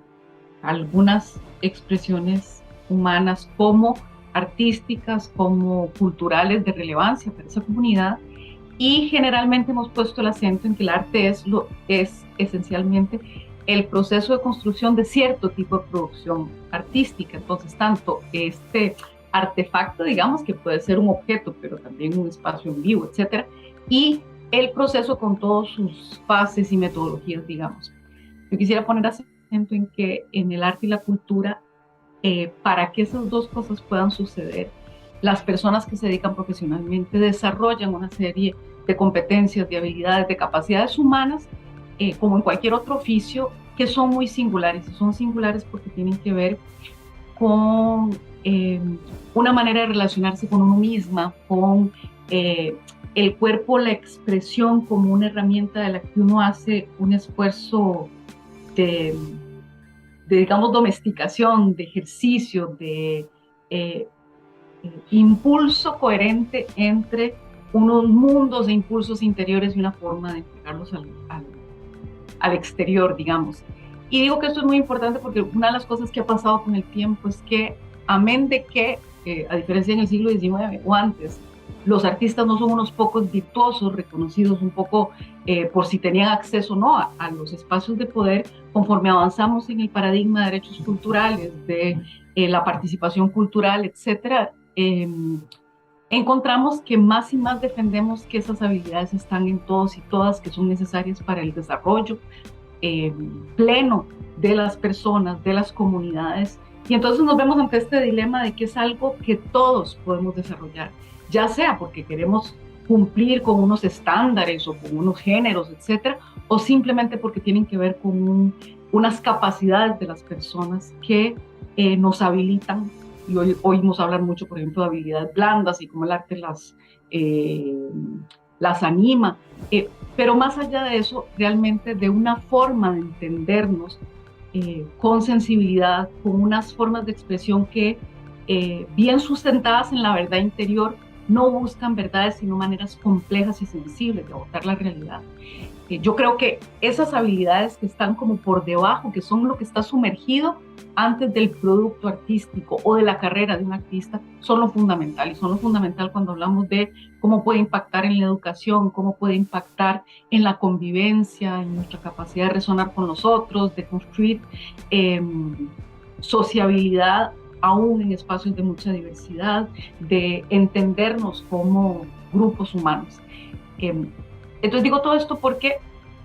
algunas expresiones humanas como artísticas, como culturales de relevancia para esa comunidad, y generalmente hemos puesto el acento en que el arte es esencialmente el proceso de construcción de cierto tipo de producción artística. Entonces, tanto este artefacto, digamos, que puede ser un objeto, pero también un espacio en vivo, etcétera, y el proceso con todas sus fases y metodologías, digamos. Yo quisiera poner acento en que en el arte y la cultura, para que esas dos cosas puedan suceder, las personas que se dedican profesionalmente desarrollan una serie de competencias, de habilidades, de capacidades humanas, como en cualquier otro oficio, que son muy singulares. Y son singulares porque tienen que ver con una manera de relacionarse con uno misma, con el cuerpo, la expresión como una herramienta de la que uno hace un esfuerzo de digamos, domesticación, de ejercicio, de impulso coherente entre unos mundos de impulsos interiores y una forma de entregarlos al exterior, digamos. Y digo que esto es muy importante porque una de las cosas que ha pasado con el tiempo es que, amén de que, a diferencia en el siglo XIX o antes, los artistas no son unos pocos virtuosos reconocidos un poco por si tenían acceso o no a los espacios de poder. Conforme avanzamos en el paradigma de derechos culturales, de la participación cultural, etcétera, encontramos que más y más defendemos que esas habilidades están en todos y todas, que son necesarias para el desarrollo pleno de las personas, de las comunidades. Y entonces nos vemos ante este dilema de que es algo que todos podemos desarrollar, ya sea porque queremos cumplir con unos estándares o con unos géneros, etcétera, o simplemente porque tienen que ver con unas capacidades de las personas que nos habilitan. Y hoy oímos hablar mucho, por ejemplo, de habilidades blandas y cómo el arte las anima. Pero más allá de eso, realmente de una forma de entendernos con sensibilidad, con unas formas de expresión que, bien sustentadas en la verdad interior, no buscan verdades, sino maneras complejas y sensibles de abordar la realidad. Yo creo que esas habilidades que están como por debajo, que son lo que está sumergido antes del producto artístico o de la carrera de un artista, son lo fundamental. Y son lo fundamental cuando hablamos de cómo puede impactar en la educación, cómo puede impactar en la convivencia, en nuestra capacidad de resonar con los otros, de construir sociabilidad aún en espacios de mucha diversidad, de entendernos como grupos humanos. Entonces digo todo esto porque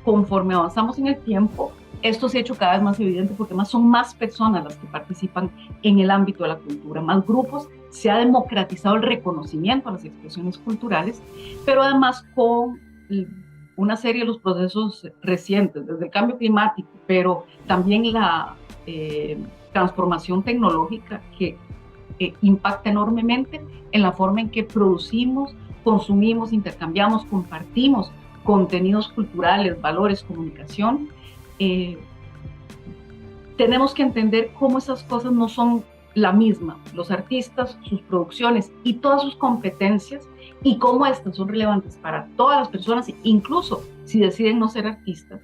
conforme avanzamos en el tiempo, esto se ha hecho cada vez más evidente porque son más personas las que participan en el ámbito de la cultura, más grupos, se ha democratizado el reconocimiento a las expresiones culturales, pero además con una serie de los procesos recientes, desde el cambio climático, pero también la transformación tecnológica que impacta enormemente en la forma en que producimos, consumimos, intercambiamos, compartimos contenidos culturales, valores, comunicación. Tenemos que entender cómo esas cosas no son la misma, los artistas, sus producciones y todas sus competencias, y cómo estas son relevantes para todas las personas, incluso si deciden no ser artistas.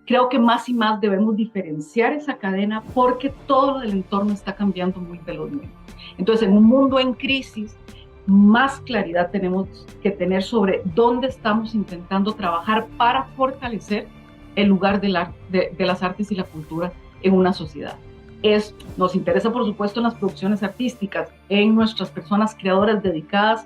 Creo que más y más debemos diferenciar esa cadena porque todo lo del entorno está cambiando muy velozmente. Entonces, en un mundo en crisis, más claridad tenemos que tener sobre dónde estamos intentando trabajar para fortalecer el lugar de las artes y la cultura en una sociedad. Nos interesa, por supuesto, en las producciones artísticas, en nuestras personas creadoras dedicadas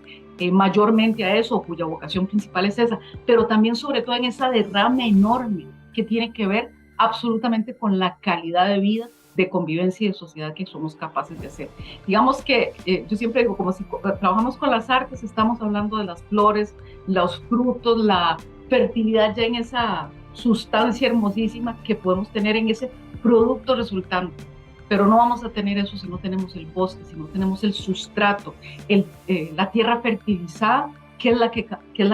mayormente a eso, cuya vocación principal es esa, pero también sobre todo en esa derrama enorme que tiene que ver absolutamente con la calidad de vida, de convivencia y de sociedad que somos capaces de hacer. Digamos que yo siempre digo, como si trabajamos con las artes, estamos hablando de las flores, los frutos, la fertilidad ya en esa sustancia hermosísima que podemos tener en ese producto resultante. Pero no vamos a tener eso si no tenemos el bosque, si no tenemos el sustrato, la tierra fertilizada, que es la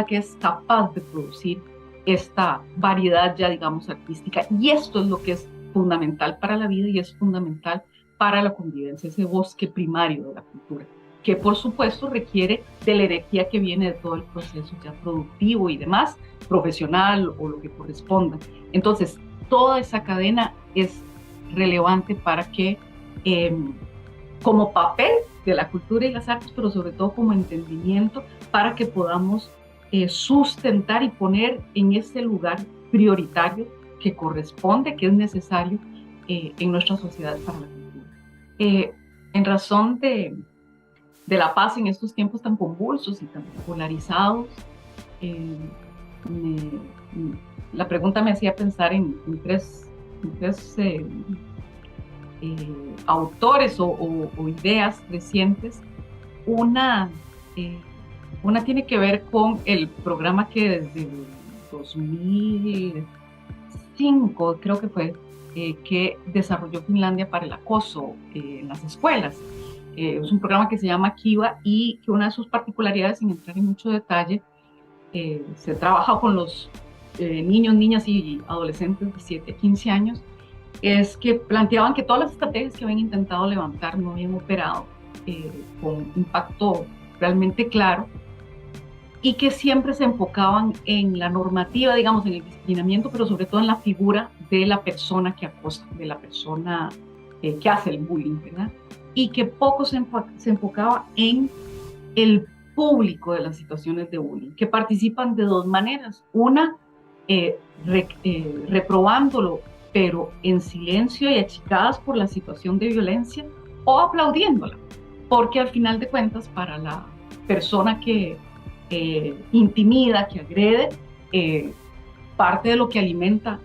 que es capaz de producir esta variedad ya, digamos, artística. Y esto es lo que es fundamental para la vida y es fundamental para la convivencia, ese bosque primario de la cultura, que por supuesto requiere de la energía que viene de todo el proceso ya productivo y demás, profesional o lo que corresponda. Entonces, toda esa cadena es relevante para que, como papel de la cultura y las artes, pero sobre todo como entendimiento, para que podamos sustentar y poner en ese lugar prioritario que corresponde, que es necesario en nuestra sociedad para la cultura. En razón de la paz en estos tiempos tan convulsos y tan polarizados, la pregunta me hacía pensar en tres autores o ideas recientes. Una tiene que ver con el programa que desde el 2005, creo que fue, que desarrolló Finlandia para el acoso en las escuelas. Es un programa que se llama Kiva y que una de sus particularidades, sin entrar en mucho detalle, se trabaja con los niños, niñas y adolescentes de 7 a 15 años, es que planteaban que todas las estrategias que habían intentado levantar no habían operado con impacto realmente claro y que siempre se enfocaban en la normativa, digamos, en el disciplinamiento, pero sobre todo en la figura de la persona que acosa, de la persona que hace el bullying, ¿verdad? Y que poco se enfocaba en el público de las situaciones de bullying, que participan de dos maneras. Una, reprobándolo, pero en silencio y achicadas por la situación de violencia, o aplaudiéndola, porque al final de cuentas para la persona que intimida, que agrede, parte de lo que alimenta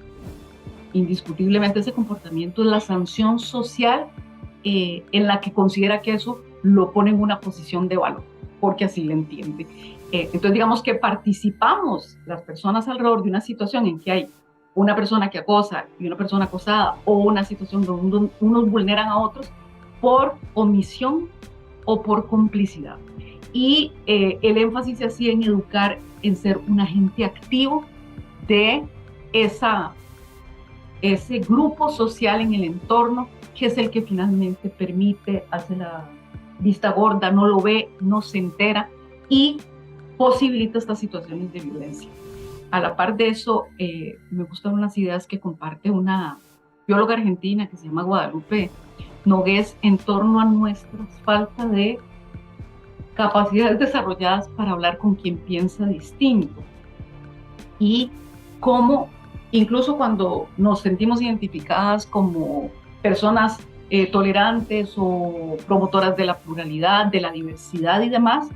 indiscutiblemente ese comportamiento es la sanción social en la que considera que eso lo pone en una posición de valor, porque así le entiende. Entonces digamos que participamos las personas alrededor de una situación en que hay una persona que acosa y una persona acosada, o una situación donde unos vulneran a otros por omisión o por complicidad. Y el énfasis se hacía en educar, en ser un agente activo de ese grupo social en el entorno, que es el que finalmente permite, hace la vista gorda, no lo ve, no se entera y posibilita estas situaciones de violencia. A la par de eso, me gustan unas ideas que comparte una bióloga argentina que se llama Guadalupe Nogués en torno a nuestra falta de capacidades desarrolladas para hablar con quien piensa distinto. Y cómo, incluso cuando nos sentimos identificadas como personas tolerantes o promotoras de la pluralidad, de la diversidad y demás,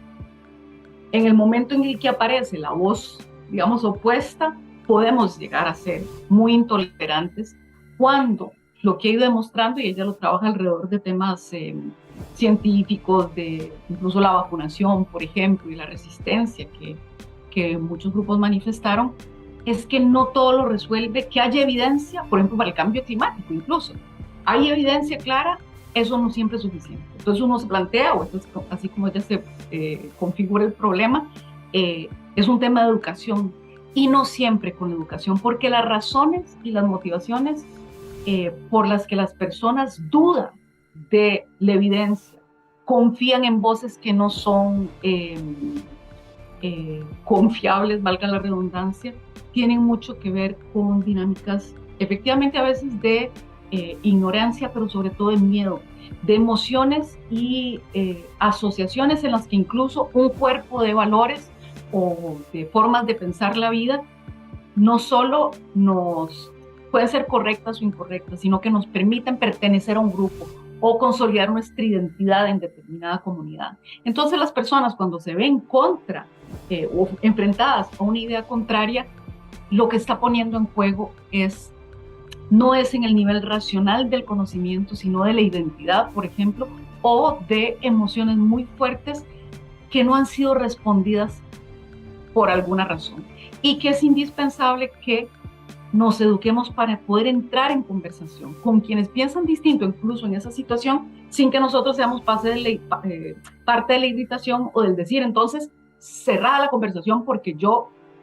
en el momento en el que aparece la voz, digamos, opuesta, podemos llegar a ser muy intolerantes cuando lo que ha ido demostrando, y ella lo trabaja alrededor de temas científicos, de incluso la vacunación, por ejemplo, y la resistencia que muchos grupos manifestaron, es que no todo lo resuelve, que haya evidencia, por ejemplo, para el cambio climático incluso. Hay evidencia clara, eso no siempre es suficiente. Entonces uno se plantea, o entonces, así como ya se configura el problema, es un tema de educación, y no siempre con educación, porque las razones y las motivaciones por las que las personas dudan de la evidencia, confían en voces que no son confiables, valga la redundancia, tienen mucho que ver con dinámicas, efectivamente a veces de ignorancia, pero sobre todo de miedo, de emociones y asociaciones en las que incluso un cuerpo de valores o de formas de pensar la vida no solo nos pueden ser correctas o incorrectas, sino que nos permiten pertenecer a un grupo o consolidar nuestra identidad en determinada comunidad. Entonces las personas, cuando se ven contra o enfrentadas a una idea contraria, lo que está poniendo en juego no es en el nivel racional del conocimiento, sino de la identidad, por ejemplo, o de emociones muy fuertes que no han sido respondidas por alguna razón, y que es indispensable que nos eduquemos para poder entrar en conversación con quienes piensan distinto, incluso en esa situación, sin que nosotros seamos parte de la irritación o del decir, entonces, cerrada la conversación porque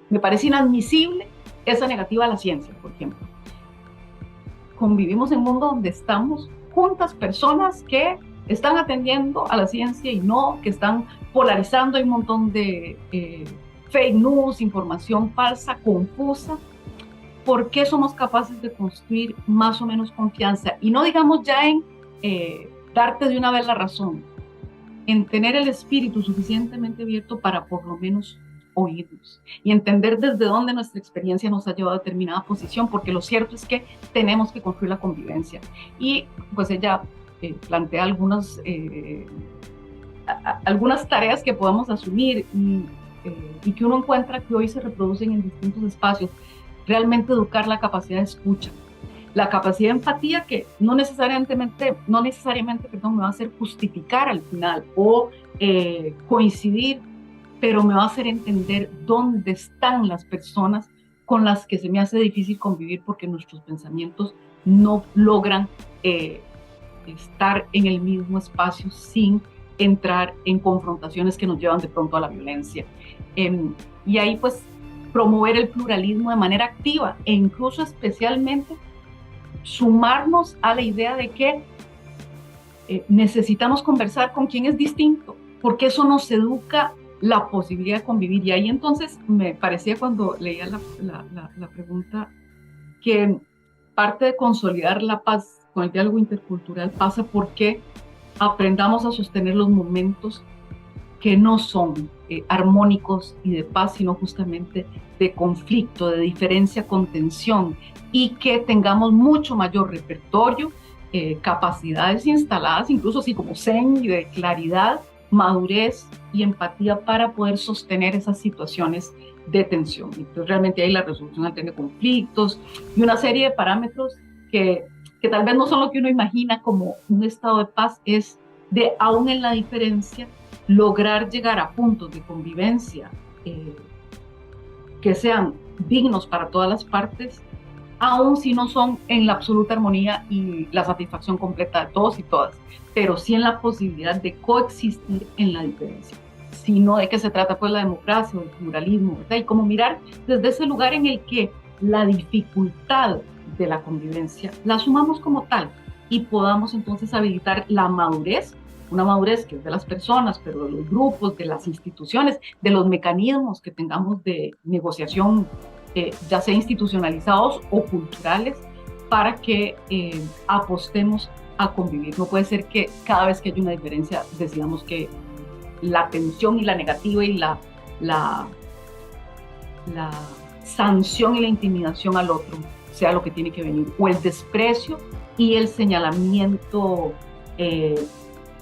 me parece inadmisible esa negativa a la ciencia, por ejemplo. Convivimos en un mundo donde estamos juntas personas que están atendiendo a la ciencia y no, que están polarizando, hay un montón de fake news, información falsa, confusa. ¿Por qué somos capaces de construir más o menos confianza? Y no digamos ya en darte de una vez la razón, en tener el espíritu suficientemente abierto para por lo menos oírnos y entender desde dónde nuestra experiencia nos ha llevado a determinada posición, porque lo cierto es que tenemos que construir la convivencia. Y pues ella plantea algunas tareas que podemos asumir y que uno encuentra que hoy se reproducen en distintos espacios. Realmente educar la capacidad de escucha, la capacidad de empatía, que no necesariamente me va a hacer justificar al final o coincidir, pero me va a hacer entender dónde están las personas con las que se me hace difícil convivir porque nuestros pensamientos no logran estar en el mismo espacio sin entrar en confrontaciones que nos llevan de pronto a la violencia. Y ahí pues promover el pluralismo de manera activa e incluso especialmente sumarnos a la idea de que necesitamos conversar con quien es distinto, porque eso nos educa la posibilidad de convivir. Y ahí entonces me parecía cuando leía la pregunta que parte de consolidar la paz con el diálogo intercultural pasa porque aprendamos a sostener los momentos que no son armónicos y de paz, sino justamente de conflicto, de diferencia con tensión, y que tengamos mucho mayor repertorio, capacidades instaladas, incluso así como zen y de claridad, madurez y empatía para poder sostener esas situaciones de tensión. Entonces realmente hay la resolución alterna de conflictos y una serie de parámetros que tal vez no son lo que uno imagina como un estado de paz, es de aún en la diferencia lograr llegar a puntos de convivencia que sean dignos para todas las partes, aun si no son en la absoluta armonía y la satisfacción completa de todos y todas, pero sí en la posibilidad de coexistir en la diferencia. Sino de qué se trata pues la democracia o el pluralismo, ¿verdad? Y como mirar desde ese lugar en el que la dificultad de la convivencia la asumamos como tal y podamos entonces habilitar la madurez, una madurez que es de las personas, pero de los grupos, de las instituciones, de los mecanismos que tengamos de negociación, ya sea institucionalizados o culturales, para que apostemos a convivir. No puede ser que cada vez que hay una diferencia decidamos que la tensión y la negativa y la sanción y la intimidación al otro sea lo que tiene que venir, o el desprecio y el señalamiento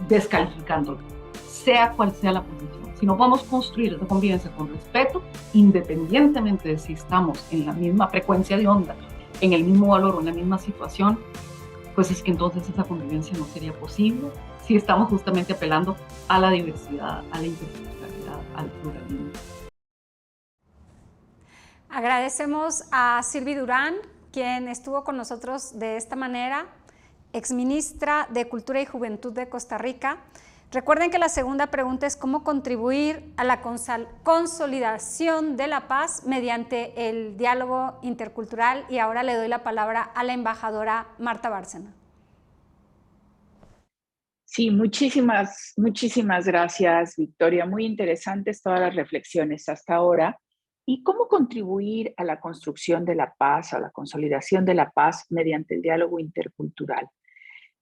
descalificándolo, sea cual sea la posición. Si no podemos construir esa convivencia con respeto, independientemente de si estamos en la misma frecuencia de onda, en el mismo valor o en la misma situación, pues es que entonces esa convivencia no sería posible si estamos justamente apelando a la diversidad, a la interculturalidad, al pluralismo. Agradecemos a Sylvie Durán, quien estuvo con nosotros de esta manera, exministra de Cultura y Juventud de Costa Rica. Recuerden que la segunda pregunta es cómo contribuir a la consolidación de la paz mediante el diálogo intercultural, y ahora le doy la palabra a la embajadora Marta Bárcena. Sí, muchísimas gracias, Victoria. Muy interesantes todas las reflexiones hasta ahora. ¿Y cómo contribuir a la construcción de la paz, a la consolidación de la paz mediante el diálogo intercultural?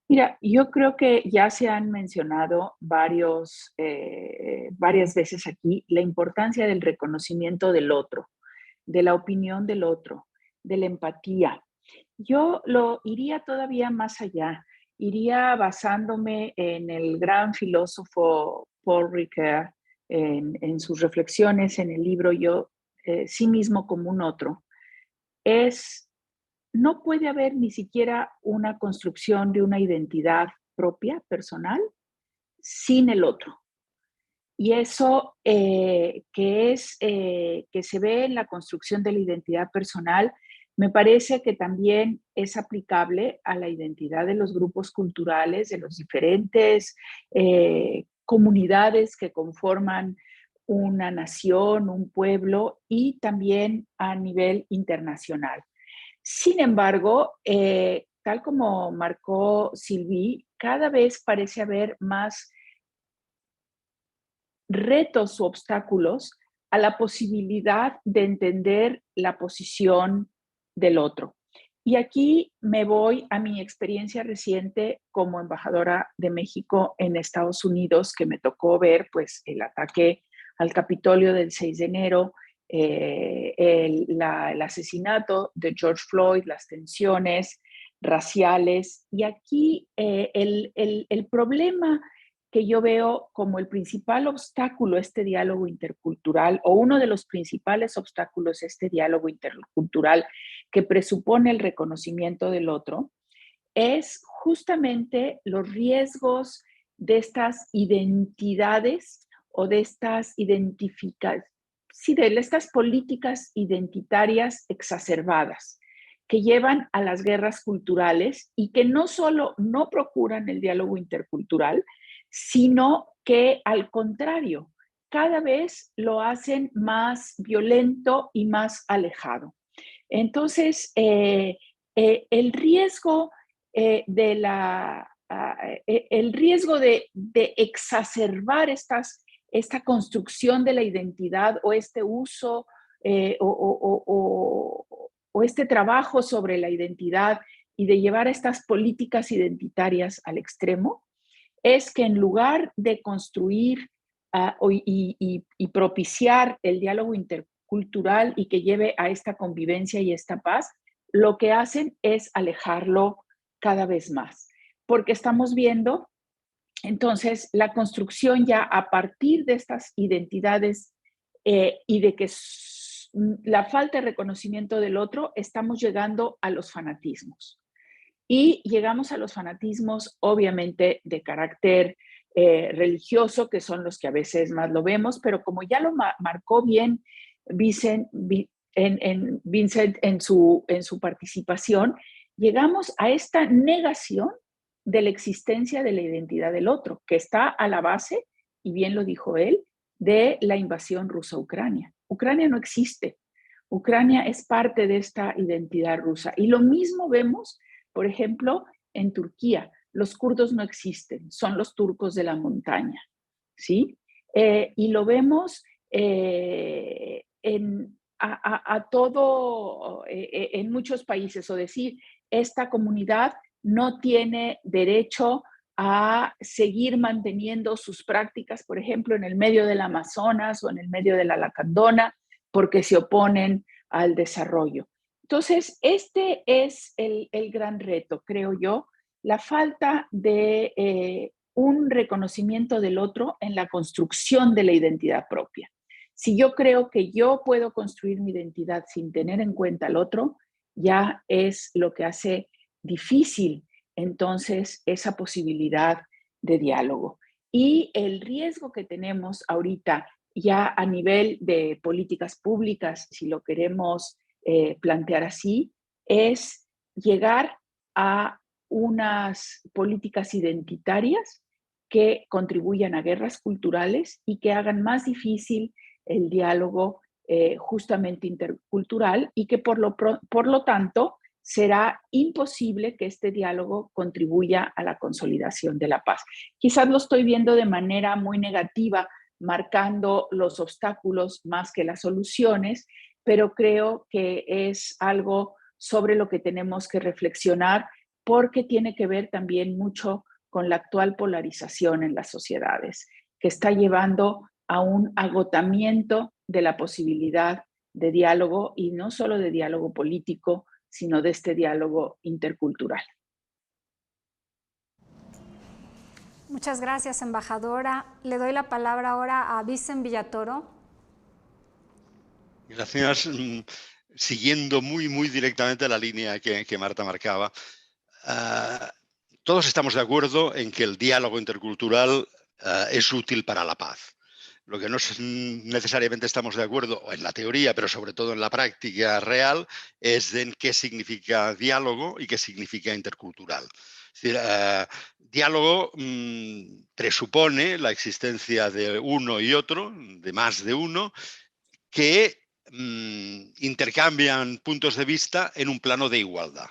Mira, yo creo que ya se han mencionado varias veces aquí la importancia del reconocimiento del otro, de la opinión del otro, de la empatía. Yo lo iría todavía más allá, iría basándome en el gran filósofo Paul Ricoeur, en sus reflexiones en el libro Yo, sí mismo como un otro. No puede haber ni siquiera una construcción de una identidad propia, personal, sin el otro. Y eso que se ve en la construcción de la identidad personal Me parece que también es aplicable a la identidad de los grupos culturales, de los diferentes comunidades que conforman una nación, un pueblo y también a nivel internacional. Sin embargo, tal como marcó Sylvie, cada vez parece haber más retos u obstáculos a la posibilidad de entender la posición del otro. Y aquí me voy a mi experiencia reciente como embajadora de México en Estados Unidos, que me tocó ver pues, el ataque al Capitolio del 6 de enero, el asesinato de George Floyd, las tensiones raciales. Y aquí el problema que yo veo como el principal obstáculo a este diálogo intercultural, o uno de los principales obstáculos a este diálogo intercultural que presupone el reconocimiento del otro, es justamente los riesgos de estas identidades o de estas de estas políticas identitarias exacerbadas que llevan a las guerras culturales y que no solo no procuran el diálogo intercultural, sino que al contrario, cada vez lo hacen más violento y más alejado. Entonces, el riesgo el riesgo de exacerbar esta construcción de la identidad o este uso o este trabajo sobre la identidad y de llevar estas políticas identitarias al extremo, es que en lugar de construir y propiciar el diálogo intercultural y que lleve a esta convivencia y esta paz, lo que hacen es alejarlo cada vez más, porque estamos viendo entonces la construcción ya a partir de estas identidades y de que la falta de reconocimiento del otro, estamos llegando a los fanatismos. Y llegamos a los fanatismos, obviamente, de carácter religioso, que son los que a veces más lo vemos, pero como ya lo marcó bien Vincent en su participación, llegamos a esta negación de la existencia de la identidad del otro, que está a la base, y bien lo dijo él, de la invasión rusa a Ucrania. Ucrania no existe. Ucrania es parte de esta identidad rusa. Y lo mismo vemos, por ejemplo, en Turquía. Los kurdos no existen, son los turcos de la montaña, ¿sí? Y lo vemos en muchos países, o decir, esta comunidad no tiene derecho a seguir manteniendo sus prácticas, por ejemplo, en el medio del Amazonas o en el medio de la Lacandona, porque se oponen al desarrollo. Entonces, este es el gran reto, creo yo, la falta de un reconocimiento del otro en la construcción de la identidad propia. Si yo creo que yo puedo construir mi identidad sin tener en cuenta al otro, ya es lo que hace difícil entonces esa posibilidad de diálogo. Y el riesgo que tenemos ahorita ya a nivel de políticas públicas, si lo queremos plantear así, es llegar a unas políticas identitarias que contribuyan a guerras culturales y que hagan más difícil el diálogo justamente intercultural y que por lo tanto será imposible que este diálogo contribuya a la consolidación de la paz. Quizás lo estoy viendo de manera muy negativa, marcando los obstáculos más que las soluciones, pero creo que es algo sobre lo que tenemos que reflexionar porque tiene que ver también mucho con la actual polarización en las sociedades, que está llevando a un agotamiento de la posibilidad de diálogo, y no solo de diálogo político, sino de este diálogo intercultural. Muchas gracias, embajadora. Le doy la palabra ahora a Vicent Villatoro. Gracias. Siguiendo muy directamente la línea que Marta marcaba, todos estamos de acuerdo en que el diálogo intercultural es útil para la paz. Lo que no necesariamente estamos de acuerdo, o en la teoría, pero sobre todo en la práctica real, es en qué significa diálogo y qué significa intercultural. Es decir, diálogo presupone la existencia de uno y otro, de más de uno, que intercambian puntos de vista en un plano de igualdad.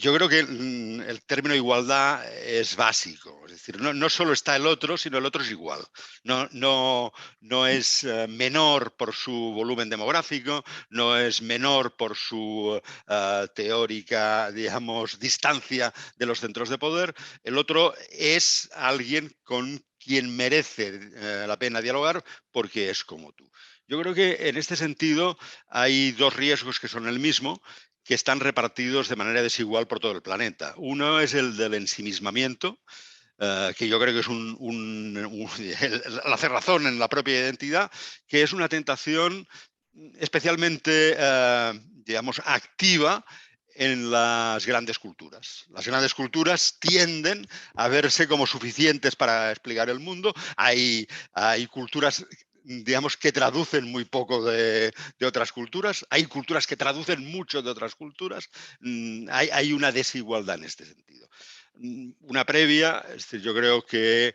Yo creo que el término igualdad es básico, es decir, no solo está el otro, sino el otro es igual. No es menor por su volumen demográfico, no es menor por su teórica, digamos, distancia de los centros de poder. El otro es alguien con quien merece la pena dialogar porque es como tú. Yo creo que en este sentido hay dos riesgos que son el mismo, que están repartidos de manera desigual por todo el planeta. Uno es el del ensimismamiento, que yo creo que es la cerrazón en la propia identidad, que es una tentación especialmente, digamos, activa en las grandes culturas. Las grandes culturas tienden a verse como suficientes para explicar el mundo. Hay culturas, digamos, que traducen muy poco de otras culturas. Hay culturas que traducen mucho de otras culturas. Hay una desigualdad en este sentido. Una previa, es decir, yo creo que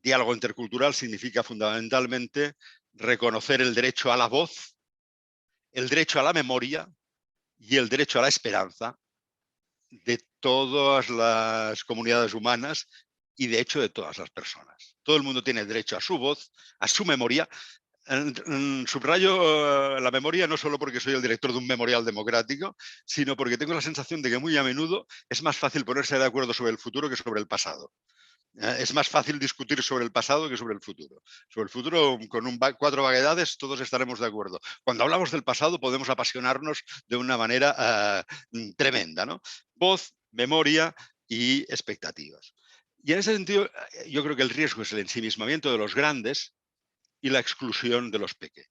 diálogo intercultural significa fundamentalmente reconocer el derecho a la voz, el derecho a la memoria y el derecho a la esperanza de todas las comunidades humanas y, de hecho, de todas las personas. Todo el mundo tiene derecho a su voz, a su memoria. Subrayo la memoria no solo porque soy el director de un memorial democrático, sino porque tengo la sensación de que muy a menudo es más fácil ponerse de acuerdo sobre el futuro que sobre el pasado. Es más fácil discutir sobre el pasado que sobre el futuro. Sobre el futuro, con 4 vaguedades, todos estaremos de acuerdo. Cuando hablamos del pasado, podemos apasionarnos de una manera tremenda, ¿no? Voz, memoria y expectativas. Y en ese sentido, yo creo que el riesgo es el ensimismamiento de los grandes y la exclusión de los pequeños.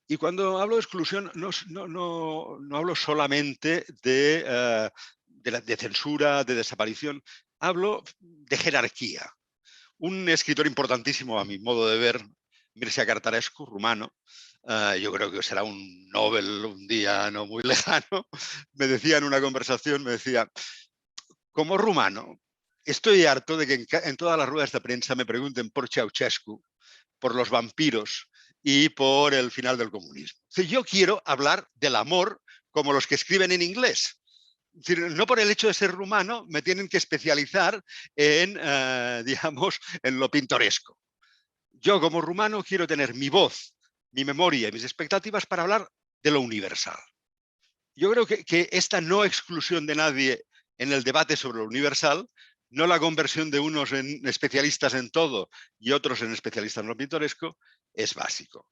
Y cuando hablo de exclusión, no hablo solamente de censura, de desaparición, hablo de jerarquía. Un escritor importantísimo, a mi modo de ver, Mircea Cartarescu, rumano, yo creo que será un Nobel un día no muy lejano, me decía en una conversación, me decía, como rumano, estoy harto de que en todas las ruedas de prensa me pregunten por Ceausescu, por los vampiros y por el final del comunismo. Yo quiero hablar del amor como los que escriben en inglés. Es decir, no por el hecho de ser rumano me tienen que especializar en, digamos, en lo pintoresco. Yo como rumano quiero tener mi voz, mi memoria y mis expectativas para hablar de lo universal. Yo creo que esta no exclusión de nadie en el debate sobre lo universal, no la conversión de unos en especialistas en todo y otros en especialistas en lo pintoresco, es básico.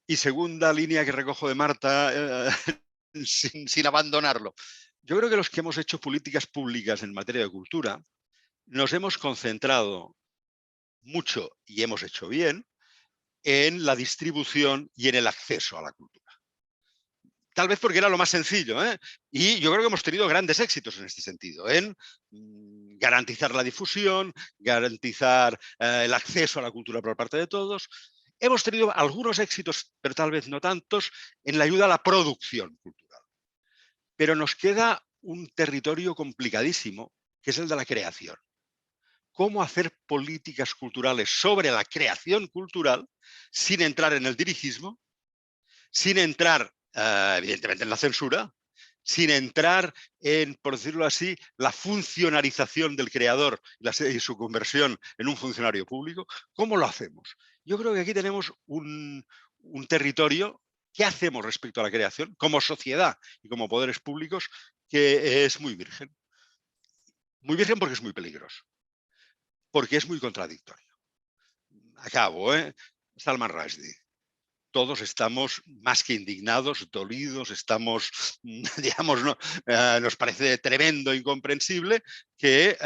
Y segunda línea que recojo de Marta, sin abandonarlo. Yo creo que los que hemos hecho políticas públicas en materia de cultura nos hemos concentrado mucho, y hemos hecho bien, en la distribución y en el acceso a la cultura. Tal vez porque era lo más sencillo, ¿eh? Y yo creo que hemos tenido grandes éxitos en este sentido, en garantizar la difusión, garantizar el acceso a la cultura por parte de todos. Hemos tenido algunos éxitos, pero tal vez no tantos, en la ayuda a la producción cultural. Pero nos queda un territorio complicadísimo, que es el de la creación. ¿Cómo hacer políticas culturales sobre la creación cultural sin entrar en el dirigismo, sin entrar, evidentemente, en la censura, sin entrar en, por decirlo así, la funcionarización del creador y su conversión en un funcionario público? ¿Cómo lo hacemos? Yo creo que aquí tenemos un territorio. ¿Qué hacemos respecto a la creación como sociedad y como poderes públicos que es muy virgen? Muy virgen porque es muy peligroso, porque es muy contradictorio. Acabo, Salman Rushdie. Todos estamos más que indignados, dolidos, estamos, digamos, nos parece tremendo, incomprensible que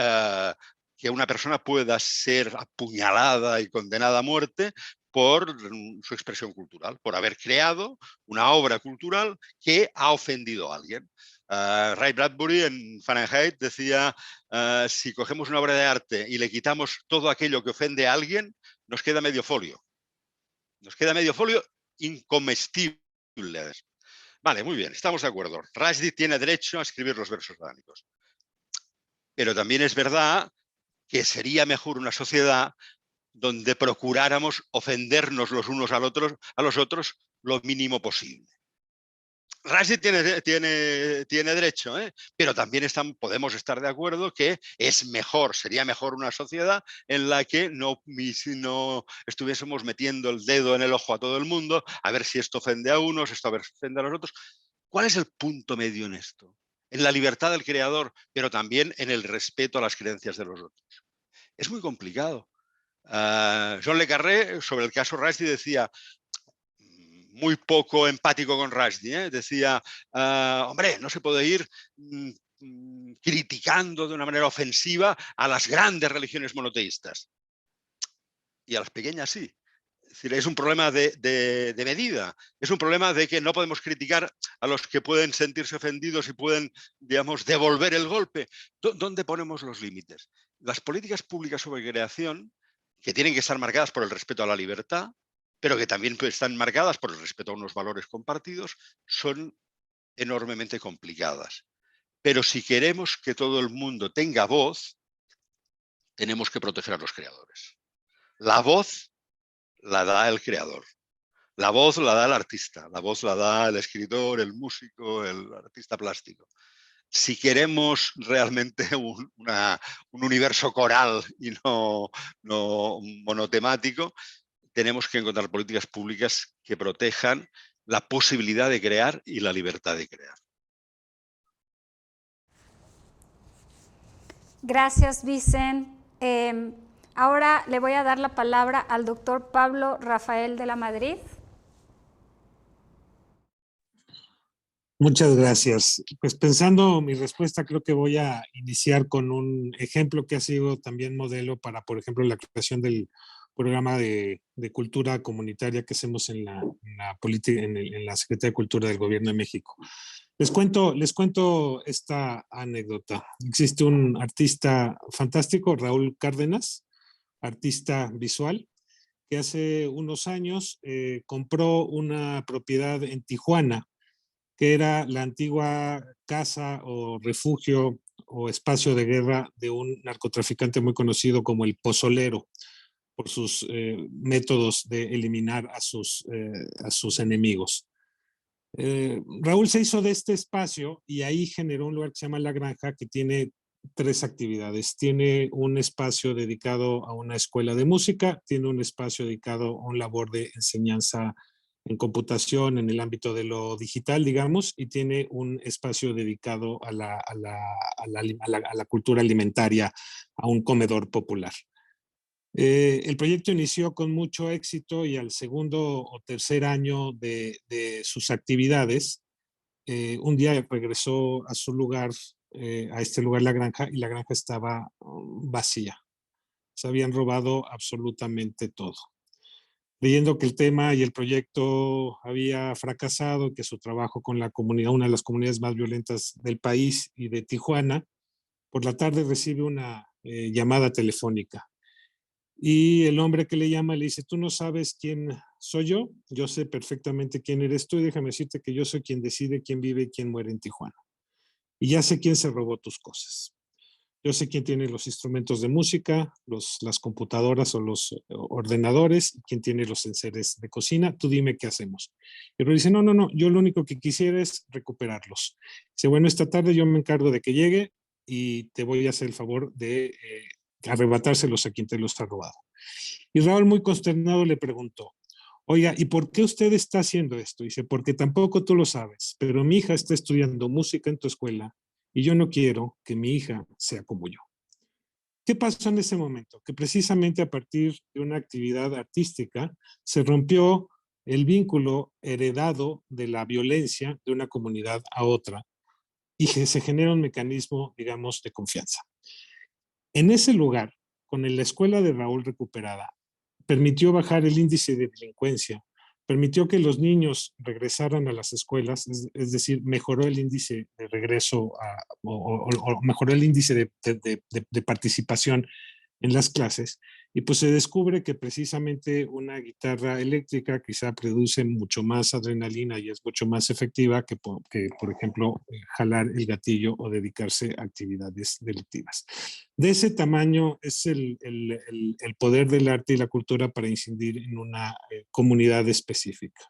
una persona pueda ser apuñalada y condenada a muerte por su expresión cultural, por haber creado una obra cultural que ha ofendido a alguien. Ray Bradbury en Fahrenheit decía, si cogemos una obra de arte y le quitamos todo aquello que ofende a alguien, nos queda medio folio. Nos queda medio folio incomestible. Vale, muy bien, estamos de acuerdo. Rushdie tiene derecho a escribir los versos adánicos. Pero también es verdad que sería mejor una sociedad donde procuráramos ofendernos los unos a los otros lo mínimo posible. Rushdie tiene derecho, pero también podemos estar de acuerdo que sería mejor una sociedad en la que no estuviésemos metiendo el dedo en el ojo a todo el mundo, a ver si esto ofende a unos, esto a ver si ofende a los otros. ¿Cuál es el punto medio en esto? En la libertad del creador, pero también en el respeto a las creencias de los otros. Es muy complicado. John Le Carré, sobre el caso Rushdie, decía, muy poco empático con Rushdie, decía, hombre, no se puede ir criticando de una manera ofensiva a las grandes religiones monoteístas. Y a las pequeñas sí. Es decir, es un problema de medida. Es un problema de que no podemos criticar a los que pueden sentirse ofendidos y pueden, digamos, devolver el golpe. ¿Dónde ponemos los límites? Las políticas públicas sobre creación, que tienen que estar marcadas por el respeto a la libertad, pero que también están marcadas por el respeto a unos valores compartidos, son enormemente complicadas. Pero si queremos que todo el mundo tenga voz, tenemos que proteger a los creadores. La voz la da el creador. La voz la da el artista. La voz la da el escritor, el músico, el artista plástico. Si queremos realmente un universo coral y no monotemático, tenemos que encontrar políticas públicas que protejan la posibilidad de crear y la libertad de crear. Gracias, Vicent. Ahora le voy a dar la palabra al doctor Pablo Rafael de la Madrid. Muchas gracias. Pues pensando mi respuesta, creo que voy a iniciar con un ejemplo que ha sido también modelo para, por ejemplo, la creación del programa de cultura comunitaria que hacemos en la Secretaría de Cultura del Gobierno de México. Les cuento esta anécdota. Existe un artista fantástico, Raúl Cárdenas, artista visual, que hace unos años compró una propiedad en Tijuana, que era la antigua casa o refugio o espacio de guerra de un narcotraficante muy conocido como el Pozolero, por sus métodos de eliminar a sus enemigos. Raúl se hizo de este espacio y ahí generó un lugar que se llama La Granja, que tiene 3 actividades. Tiene un espacio dedicado a una escuela de música, tiene un espacio dedicado a un labor de enseñanza en computación, en el ámbito de lo digital, digamos, y tiene un espacio dedicado a la cultura alimentaria, a un comedor popular. El proyecto inició con mucho éxito y al segundo o tercer año de sus actividades, un día regresó a su lugar, a este lugar La Granja, y la granja estaba vacía. Se habían robado absolutamente todo. Leyendo que el tema y el proyecto había fracasado, que su trabajo con la comunidad, una de las comunidades más violentas del país y de Tijuana, por la tarde recibe una llamada telefónica. Y el hombre que le llama le dice, ¿tú no sabes quién soy yo? Yo sé perfectamente quién eres tú y déjame decirte que yo soy quien decide quién vive y quién muere en Tijuana. Y ya sé quién se robó tus cosas. Yo sé quién tiene los instrumentos de música, las computadoras o los ordenadores, quién tiene los enseres de cocina. Tú dime qué hacemos. Pero dice, no, yo lo único que quisiera es recuperarlos. Dice, bueno, esta tarde yo me encargo de que llegue y te voy a hacer el favor de arrebatárselos a quien te los ha robado. Y Raúl, muy consternado, le preguntó, oiga, ¿y por qué usted está haciendo esto? Dice, porque tampoco tú lo sabes, pero mi hija está estudiando música en tu escuela y yo no quiero que mi hija sea como yo. ¿Qué pasó en ese momento? Que precisamente a partir de una actividad artística se rompió el vínculo heredado de la violencia de una comunidad a otra y se genera un mecanismo, digamos, de confianza. En ese lugar, con la escuela de Raúl recuperada, permitió bajar el índice de delincuencia, permitió que los niños regresaran a las escuelas, es decir, mejoró el índice de regreso o mejoró el índice de participación en las clases, Y pues se descubre que precisamente una guitarra eléctrica quizá produce mucho más adrenalina y es mucho más efectiva que por ejemplo, jalar el gatillo o dedicarse a actividades delictivas. De ese tamaño es el poder del arte y la cultura para incidir en una comunidad específica.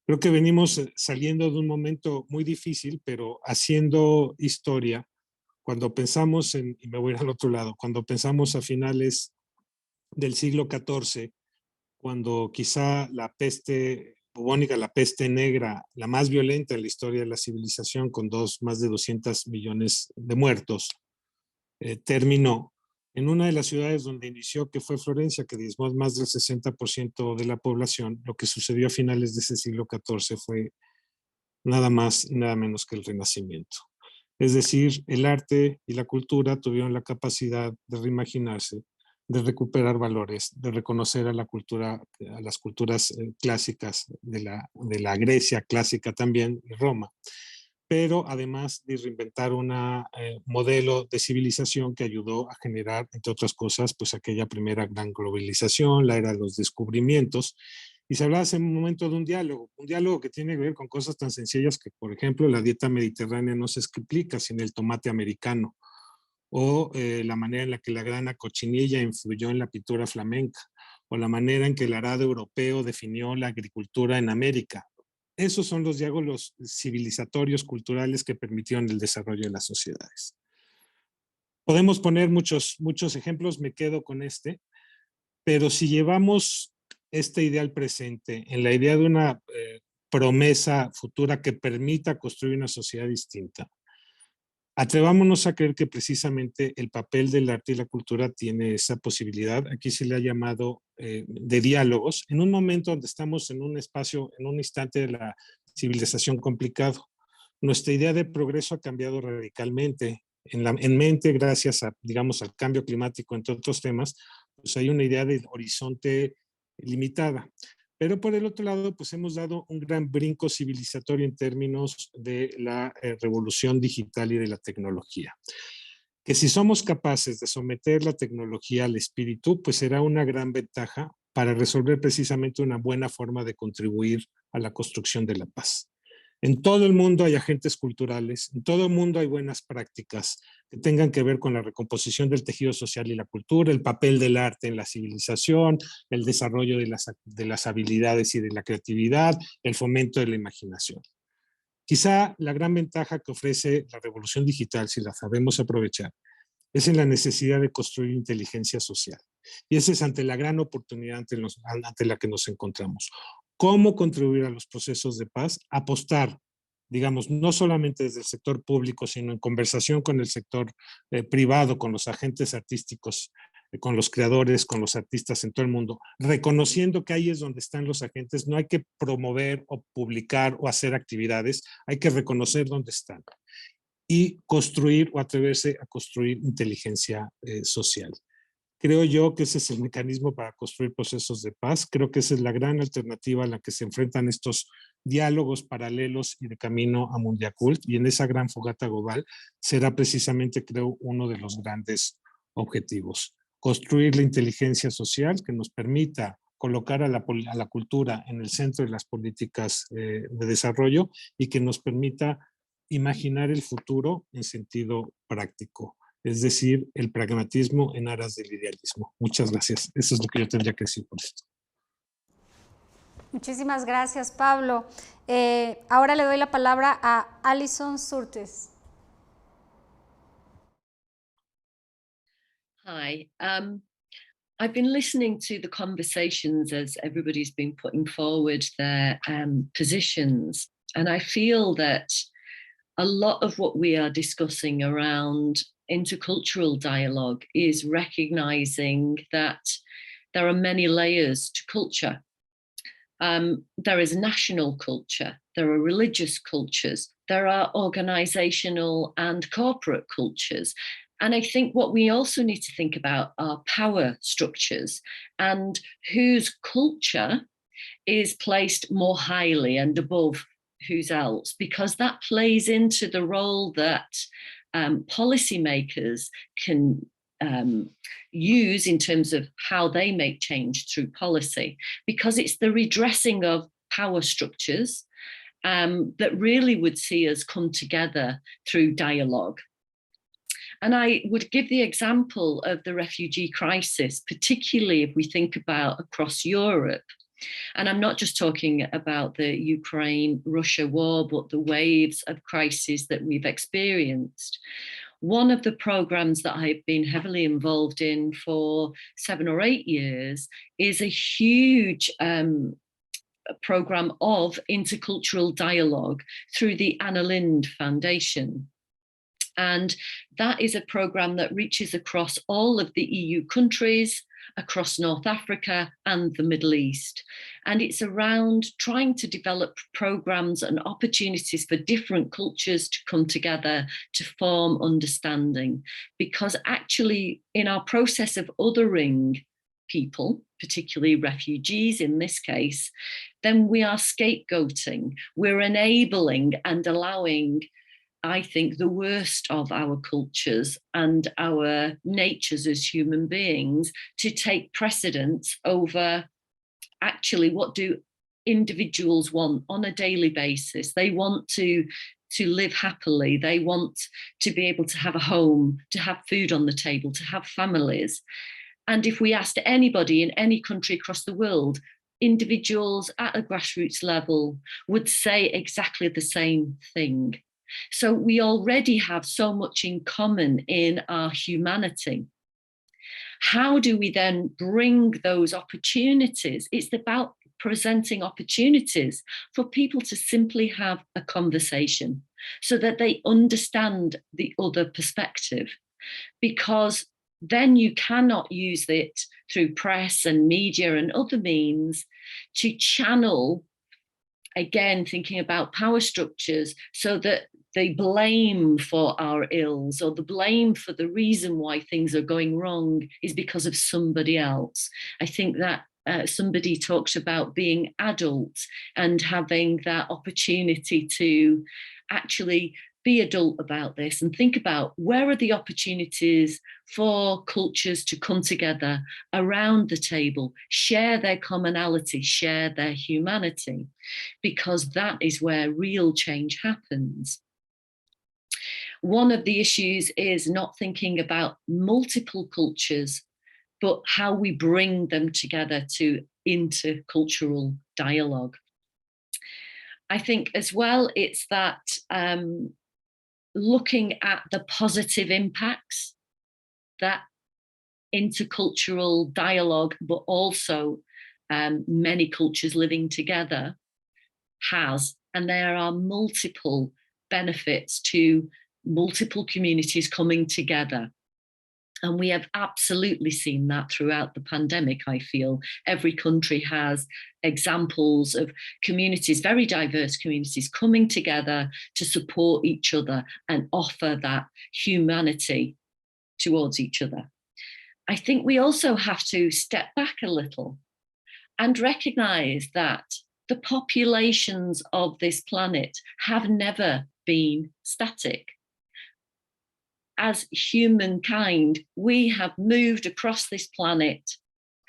Creo que venimos saliendo de un momento muy difícil, pero haciendo historia, cuando pensamos y me voy al otro lado, cuando pensamos a finales del siglo XIV, cuando quizá la peste bubónica, la peste negra, la más violenta en la historia de la civilización, con más de 200 millones de muertos, terminó en una de las ciudades donde inició, que fue Florencia, que diezmó más del 60% de la población. Lo que sucedió a finales de ese siglo XIV fue nada más y nada menos que el Renacimiento. Es decir, el arte y la cultura tuvieron la capacidad de reimaginarse, de recuperar valores, de reconocer a la cultura, a las culturas clásicas de la Grecia clásica también, y Roma, pero además de reinventar un modelo de civilización que ayudó a generar, entre otras cosas, pues aquella primera gran globalización, la era de los descubrimientos. Y se hablaba hace un momento de un diálogo que tiene que ver con cosas tan sencillas que, por ejemplo, la dieta mediterránea no se explica sin el tomate americano, o la manera en la que la grana cochinilla influyó en la pintura flamenca, o la manera en que el arado europeo definió la agricultura en América. Esos son los diálogos civilizatorios, culturales que permitieron el desarrollo de las sociedades. Podemos poner muchos ejemplos, me quedo con este, pero si llevamos este ideal presente en la idea de una promesa futura que permita construir una sociedad distinta, atrevámonos a creer que precisamente el papel del arte y la cultura tiene esa posibilidad. Aquí se le ha llamado de diálogos, en un momento donde estamos en un espacio, en un instante de la civilización complicado. Nuestra idea de progreso ha cambiado radicalmente. En mente, gracias a, digamos, al cambio climático, entre otros temas, pues hay una idea de horizonte limitada. Pero por el otro lado, pues hemos dado un gran brinco civilizatorio en términos de la revolución digital y de la tecnología. Que si somos capaces de someter la tecnología al espíritu, pues será una gran ventaja para resolver precisamente una buena forma de contribuir a la construcción de la paz. En todo el mundo hay agentes culturales, en todo el mundo hay buenas prácticas que tengan que ver con la recomposición del tejido social y la cultura, el papel del arte en la civilización, el desarrollo de las habilidades y de la creatividad, el fomento de la imaginación. Quizá la gran ventaja que ofrece la revolución digital, si la sabemos aprovechar, es en la necesidad de construir inteligencia social. Y esa es ante la gran oportunidad ante la que nos encontramos. ¿Cómo contribuir a los procesos de paz? Apostar, digamos, no solamente desde el sector público, sino en conversación con el sector privado, con los agentes artísticos, con los creadores, con los artistas en todo el mundo, reconociendo que ahí es donde están los agentes. No hay que promover o publicar o hacer actividades, hay que reconocer dónde están y construir o atreverse a construir inteligencia social. Creo yo que ese es el mecanismo para construir procesos de paz. Creo que esa es la gran alternativa a la que se enfrentan estos diálogos paralelos y de camino a Mundiacult. Y en esa gran fogata global será precisamente, creo, uno de los grandes objetivos. Construir la inteligencia social que nos permita colocar a la cultura en el centro de las políticas de desarrollo y que nos permita imaginar el futuro en sentido práctico. Es decir, el pragmatismo en aras del idealismo. Muchas gracias. Eso es lo que yo tendría que decir por esto. Muchísimas gracias, Pablo. Ahora le doy la palabra a Alison Surtes. Hi. I've been listening to the conversations as everybody's been putting forward their positions, and I feel that a lot of what we are discussing around intercultural dialogue is recognizing that there are many layers to culture. There is national culture, there are religious cultures, there are organizational and corporate cultures. And I think what we also need to think about are power structures and whose culture is placed more highly and above whose else, because that plays into the role that policymakers can use in terms of how they make change through policy, because it's the redressing of power structures that really would see us come together through dialogue. And I would give the example of the refugee crisis, particularly if we think about across Europe. And I'm not just talking about the Ukraine-Russia war, but the waves of crises that we've experienced. One of the programs that I've been heavily involved in for 7 or 8 years is a huge program of intercultural dialogue through the Anna Lindh Foundation. And that is a program that reaches across all of the EU countries, across North Africa and the Middle East. And it's around trying to develop programs and opportunities for different cultures to come together to form understanding. Because actually in our process of othering people, particularly refugees in this case, then we are scapegoating, we're enabling and allowing, I think, the worst of our cultures and our natures as human beings to take precedence over actually what do individuals want on a daily basis. They want to live happily. They want to be able to have a home, to have food on the table, to have families. And if we asked anybody in any country across the world, individuals at a grassroots level would say exactly the same thing. So we already have so much in common in our humanity. How do we then bring those opportunities? It's about presenting opportunities for people to simply have a conversation so that they understand the other perspective, because then you cannot use it through press and media and other means to channel, again, thinking about power structures, so that the blame for our ills or the blame for the reason why things are going wrong is because of somebody else. I think that somebody talked about being adult and having that opportunity to actually be adult about this and think about where are the opportunities for cultures to come together around the table, share their commonality, share their humanity, because that is where real change happens. One of the issues is not thinking about multiple cultures, but how we bring them together to intercultural dialogue. I think as well, it's that looking at the positive impacts that intercultural dialogue, but also many cultures living together has. And there are multiple benefits to multiple communities coming together. And we have absolutely seen that throughout the pandemic, I feel. Every country has examples of communities, very diverse communities, coming together to support each other and offer that humanity towards each other. I think we also have to step back a little and recognize that the populations of this planet have never been static. As humankind, we have moved across this planet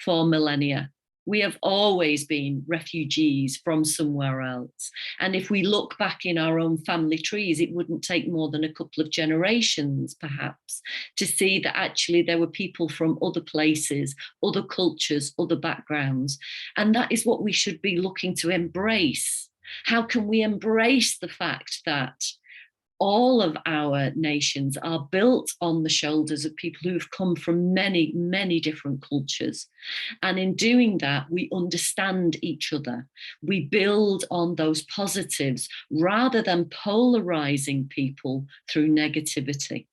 for millennia. We have always been refugees from somewhere else. And if we look back in our own family trees, it wouldn't take more than a couple of generations, perhaps, to see that actually there were people from other places, other cultures, other backgrounds. And that is what we should be looking to embrace. How can we embrace the fact that all of our nations are built on the shoulders of people who've come from many, many different cultures. And in doing that, we understand each other. We build on those positives rather than polarizing people through negativity.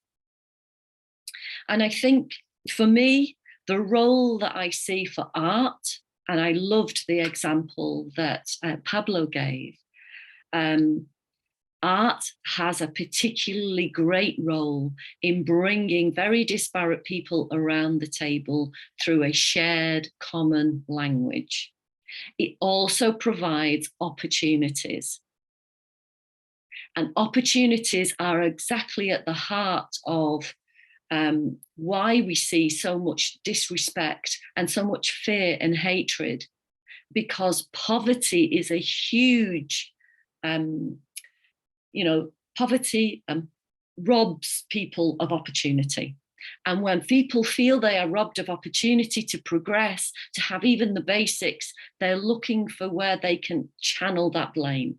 And I think for me, the role that I see for art, and I loved the example that Pablo gave, art has a particularly great role in bringing very disparate people around the table through a shared common language. It also provides opportunities. And opportunities are exactly at the heart of why we see so much disrespect and so much fear and hatred, because poverty is a huge, poverty robs people of opportunity. And when people feel they are robbed of opportunity to progress, to have even the basics, they're looking for where they can channel that blame.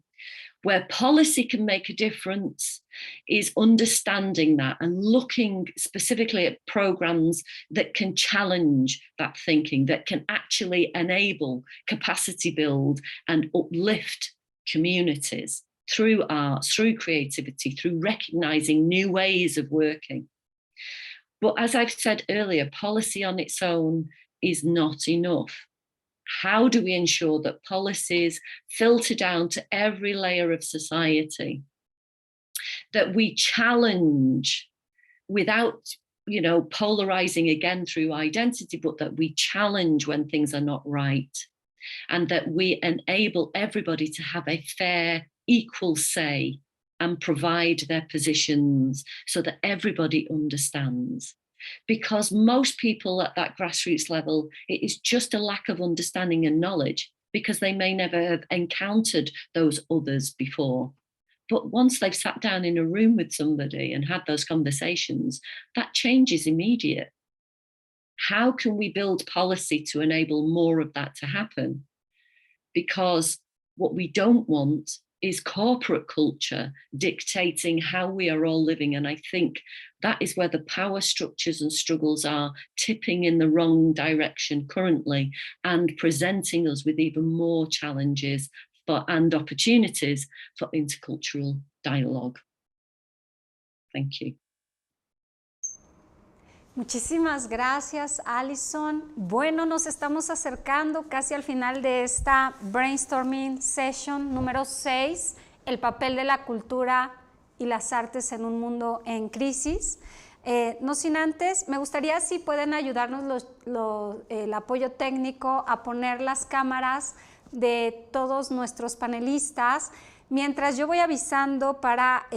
Where policy can make a difference is understanding that and looking specifically at programs that can challenge that thinking, that can actually enable capacity build and uplift communities through arts, through creativity, through recognizing new ways of working. But as I've said earlier, policy on its own is not enough. How do we ensure that policies filter down to every layer of society, that we challenge without, polarizing again through identity, but that we challenge when things are not right, and that we enable everybody to have a fair, equal say and provide their positions so that everybody understands. Because most people at that grassroots level, it is just a lack of understanding and knowledge, because they may never have encountered those others before. But once they've sat down in a room with somebody and had those conversations, that change is immediate. How can we build policy to enable more of that to happen? Because what we don't want is corporate culture dictating how we are all living. And I think that is where the power structures and struggles are tipping in the wrong direction currently and presenting us with even more challenges and opportunities for intercultural dialogue. Thank you. Muchísimas gracias, Alison. Bueno, nos estamos acercando casi al final de esta brainstorming session número 6, el papel de la cultura y las artes en un mundo en crisis. No sin antes, me gustaría si pueden ayudarnos el apoyo técnico a poner las cámaras de todos nuestros panelistas, mientras yo voy avisando para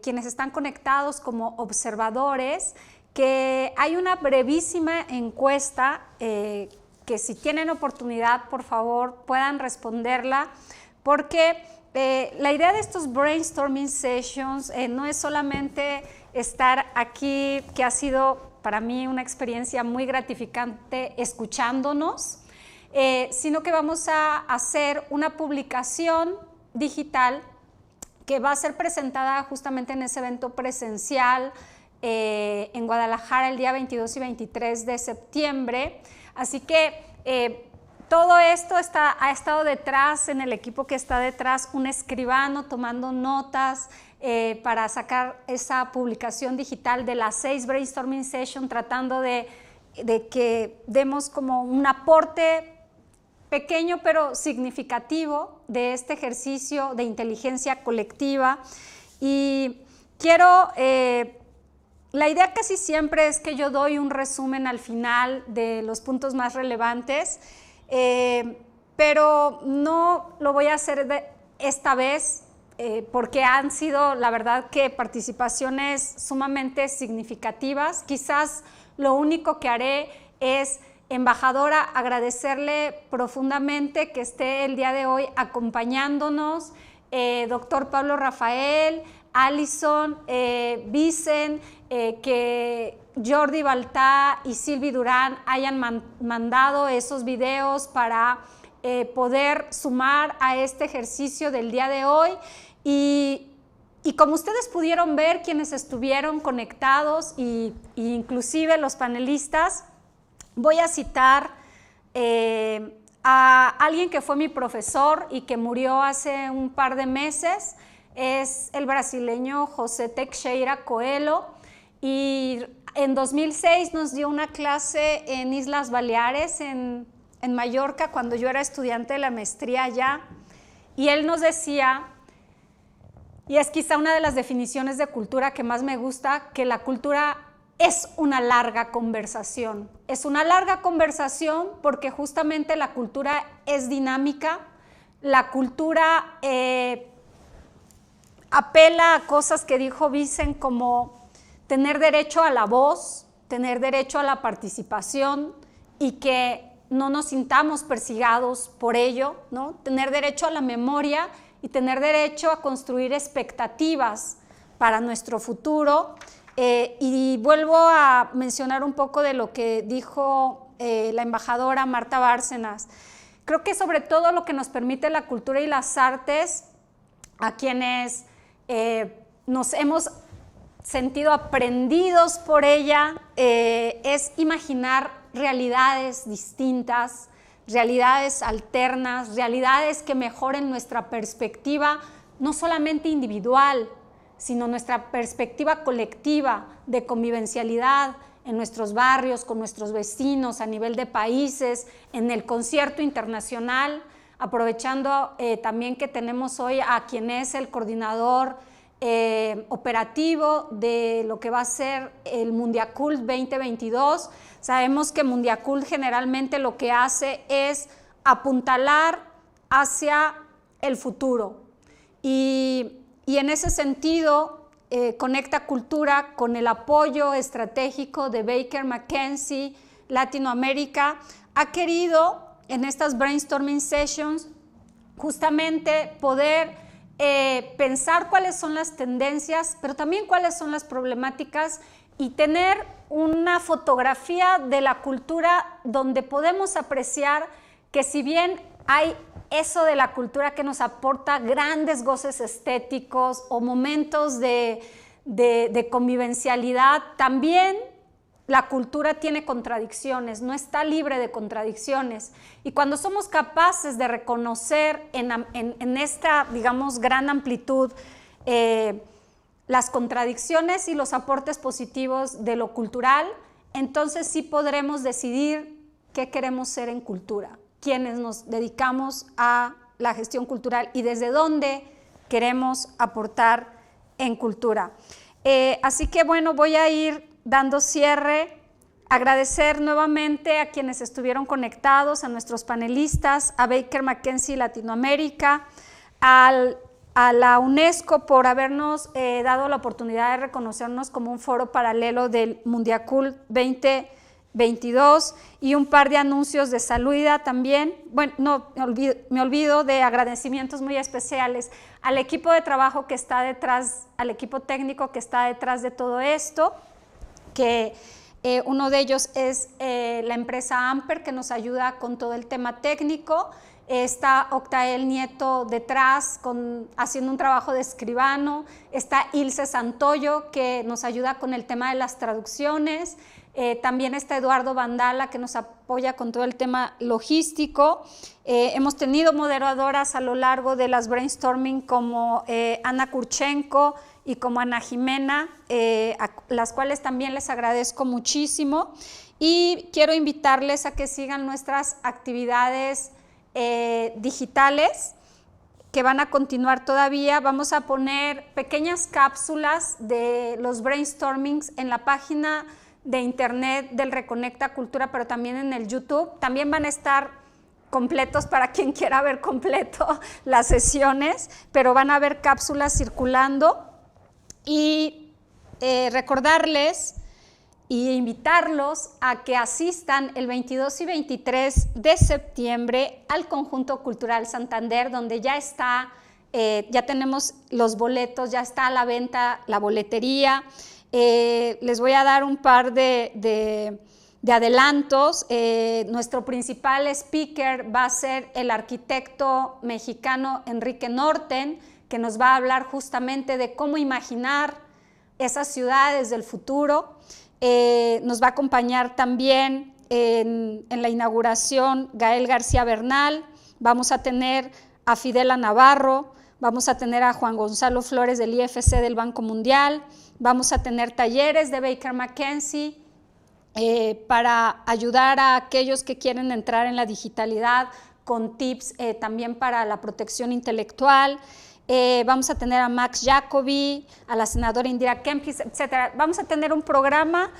quienes están conectados como observadores, que hay una brevísima encuesta que si tienen oportunidad, por favor, puedan responderla, porque la idea de estos brainstorming sessions no es solamente estar aquí, que ha sido para mí una experiencia muy gratificante escuchándonos, sino que vamos a hacer una publicación digital que va a ser presentada justamente en ese evento presencial en Guadalajara el día 22 y 23 de septiembre. Así que todo esto ha estado detrás, en el equipo que está detrás, un escribano tomando notas para sacar esa publicación digital de las 6 brainstorming sessions, tratando de que demos como un aporte pequeño pero significativo de este ejercicio de inteligencia colectiva. Y quiero... la idea casi siempre es que yo doy un resumen al final de los puntos más relevantes, pero no lo voy a hacer esta vez porque han sido, la verdad, que participaciones sumamente significativas. Quizás lo único que haré es, embajadora, agradecerle profundamente que esté el día de hoy acompañándonos, doctor Pablo Rafael, Alison, Vicen, que Jordi Baltá y Silvi Durán hayan mandado esos videos para poder sumar a este ejercicio del día de hoy. Y como ustedes pudieron ver, quienes estuvieron conectados y inclusive los panelistas, voy a citar a alguien que fue mi profesor y que murió hace un par de meses. Es el brasileño José Teixeira Coelho, y en 2006 nos dio una clase en Islas Baleares, en Mallorca, cuando yo era estudiante de la maestría allá, y él nos decía, y es quizá una de las definiciones de cultura que más me gusta, que la cultura es una larga conversación. Es una larga conversación porque justamente la cultura es dinámica, la cultura apela a cosas que dijo Vicen como tener derecho a la voz, tener derecho a la participación y que no nos sintamos persigados por ello, ¿no? Tener derecho a la memoria y tener derecho a construir expectativas para nuestro futuro. Y vuelvo a mencionar un poco de lo que dijo la embajadora Marta Bárcenas. Creo que sobre todo lo que nos permite la cultura y las artes, a quienes nos hemos sentido aprendidos por ella, es imaginar realidades distintas, realidades alternas, realidades que mejoren nuestra perspectiva, no solamente individual, sino nuestra perspectiva colectiva de convivencialidad en nuestros barrios, con nuestros vecinos, a nivel de países, en el concierto internacional, aprovechando también que tenemos hoy a quien es el coordinador operativo de lo que va a ser el Mundiacult 2022. Sabemos que Mundiacult generalmente lo que hace es apuntalar hacia el futuro y en ese sentido Conecta Cultura, con el apoyo estratégico de Baker McKenzie Latinoamérica, ha querido en estas brainstorming sessions justamente poder pensar cuáles son las tendencias, pero también cuáles son las problemáticas y tener una fotografía de la cultura donde podemos apreciar que si bien hay eso de la cultura que nos aporta grandes goces estéticos o momentos de convivencialidad, también la cultura tiene contradicciones, no está libre de contradicciones. Y cuando somos capaces de reconocer en esta, digamos, gran amplitud las contradicciones y los aportes positivos de lo cultural, entonces sí podremos decidir qué queremos ser en cultura, quienes nos dedicamos a la gestión cultural y desde dónde queremos aportar en cultura. Así que bueno, voy a ir dando cierre, agradecer nuevamente a quienes estuvieron conectados, a nuestros panelistas, a Baker McKenzie Latinoamérica, a la UNESCO por habernos dado la oportunidad de reconocernos como un foro paralelo del Mundiacult 2022 y un par de anuncios de salida también. Bueno, no, me olvido de agradecimientos muy especiales al equipo de trabajo que está detrás, al equipo técnico que está detrás de todo esto, que uno de ellos es la empresa Amper, que nos ayuda con todo el tema técnico. Está Octael Nieto detrás haciendo un trabajo de escribano. Está Ilse Santoyo, que nos ayuda con el tema de las traducciones. También está Eduardo Vandala, que nos apoya con todo el tema logístico. Hemos tenido moderadoras a lo largo de las brainstorming como Ana Kurchenko y como Ana Jimena, a las cuales también les agradezco muchísimo. Y quiero invitarles a que sigan nuestras actividades digitales que van a continuar todavía. Vamos a poner pequeñas cápsulas de los brainstormings en la página de internet del Reconecta Cultura, pero también en el YouTube. También van a estar completos para quien quiera ver completo las sesiones, pero van a haber cápsulas circulando. Y recordarles y invitarlos a que asistan el 22 y 23 de septiembre al Conjunto Cultural Santander, donde ya está, ya tenemos los boletos, ya está a la venta la boletería. Les voy a dar un par de adelantos. Nuestro principal speaker va a ser el arquitecto mexicano Enrique Norten, que nos va a hablar justamente de cómo imaginar esas ciudades del futuro. Nos va a acompañar también en la inauguración Gael García Bernal. Vamos a tener a Fidela Navarro, vamos a tener a Juan Gonzalo Flores del IFC del Banco Mundial, vamos a tener talleres de Baker McKenzie para ayudar a aquellos que quieren entrar en la digitalidad con tips también para la protección intelectual. Vamos a tener a Max Jacobi, a la senadora Indira Kempis, etc. Vamos a tener un programa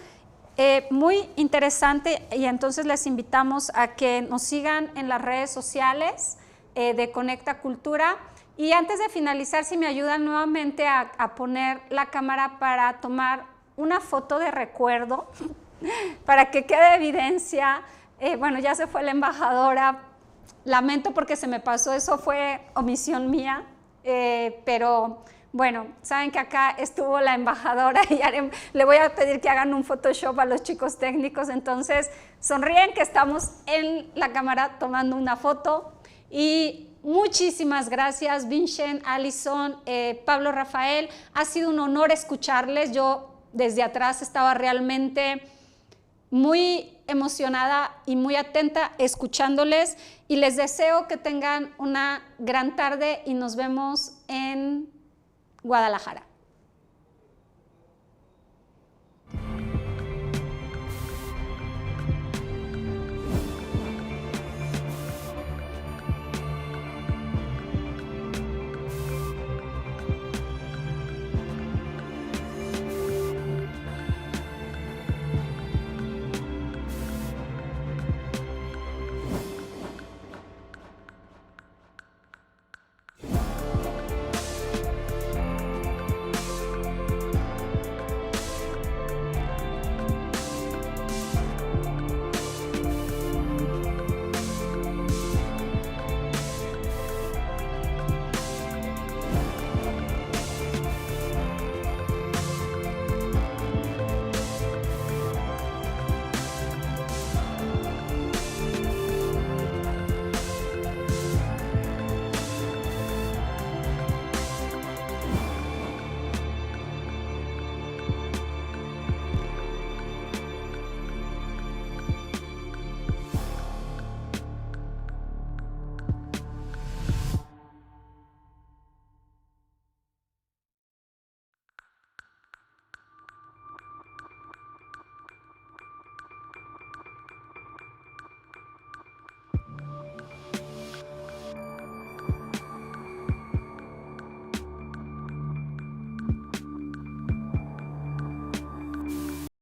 muy interesante y entonces les invitamos a que nos sigan en las redes sociales de Conecta Cultura. Y antes de finalizar, si me ayudan nuevamente a poner la cámara para tomar una foto de recuerdo para que quede evidencia. Bueno, ya se fue la embajadora, lamento porque se me pasó, eso fue omisión mía, pero bueno, saben que acá estuvo la embajadora y le voy a pedir que hagan un Photoshop a los chicos técnicos, entonces sonríen que estamos en la cámara tomando una foto. Y muchísimas gracias, Vincent, Alison, Pablo, Rafael, ha sido un honor escucharles. Yo desde atrás estaba realmente muy emocionada y muy atenta escuchándoles, y les deseo que tengan una gran tarde y nos vemos en Guadalajara.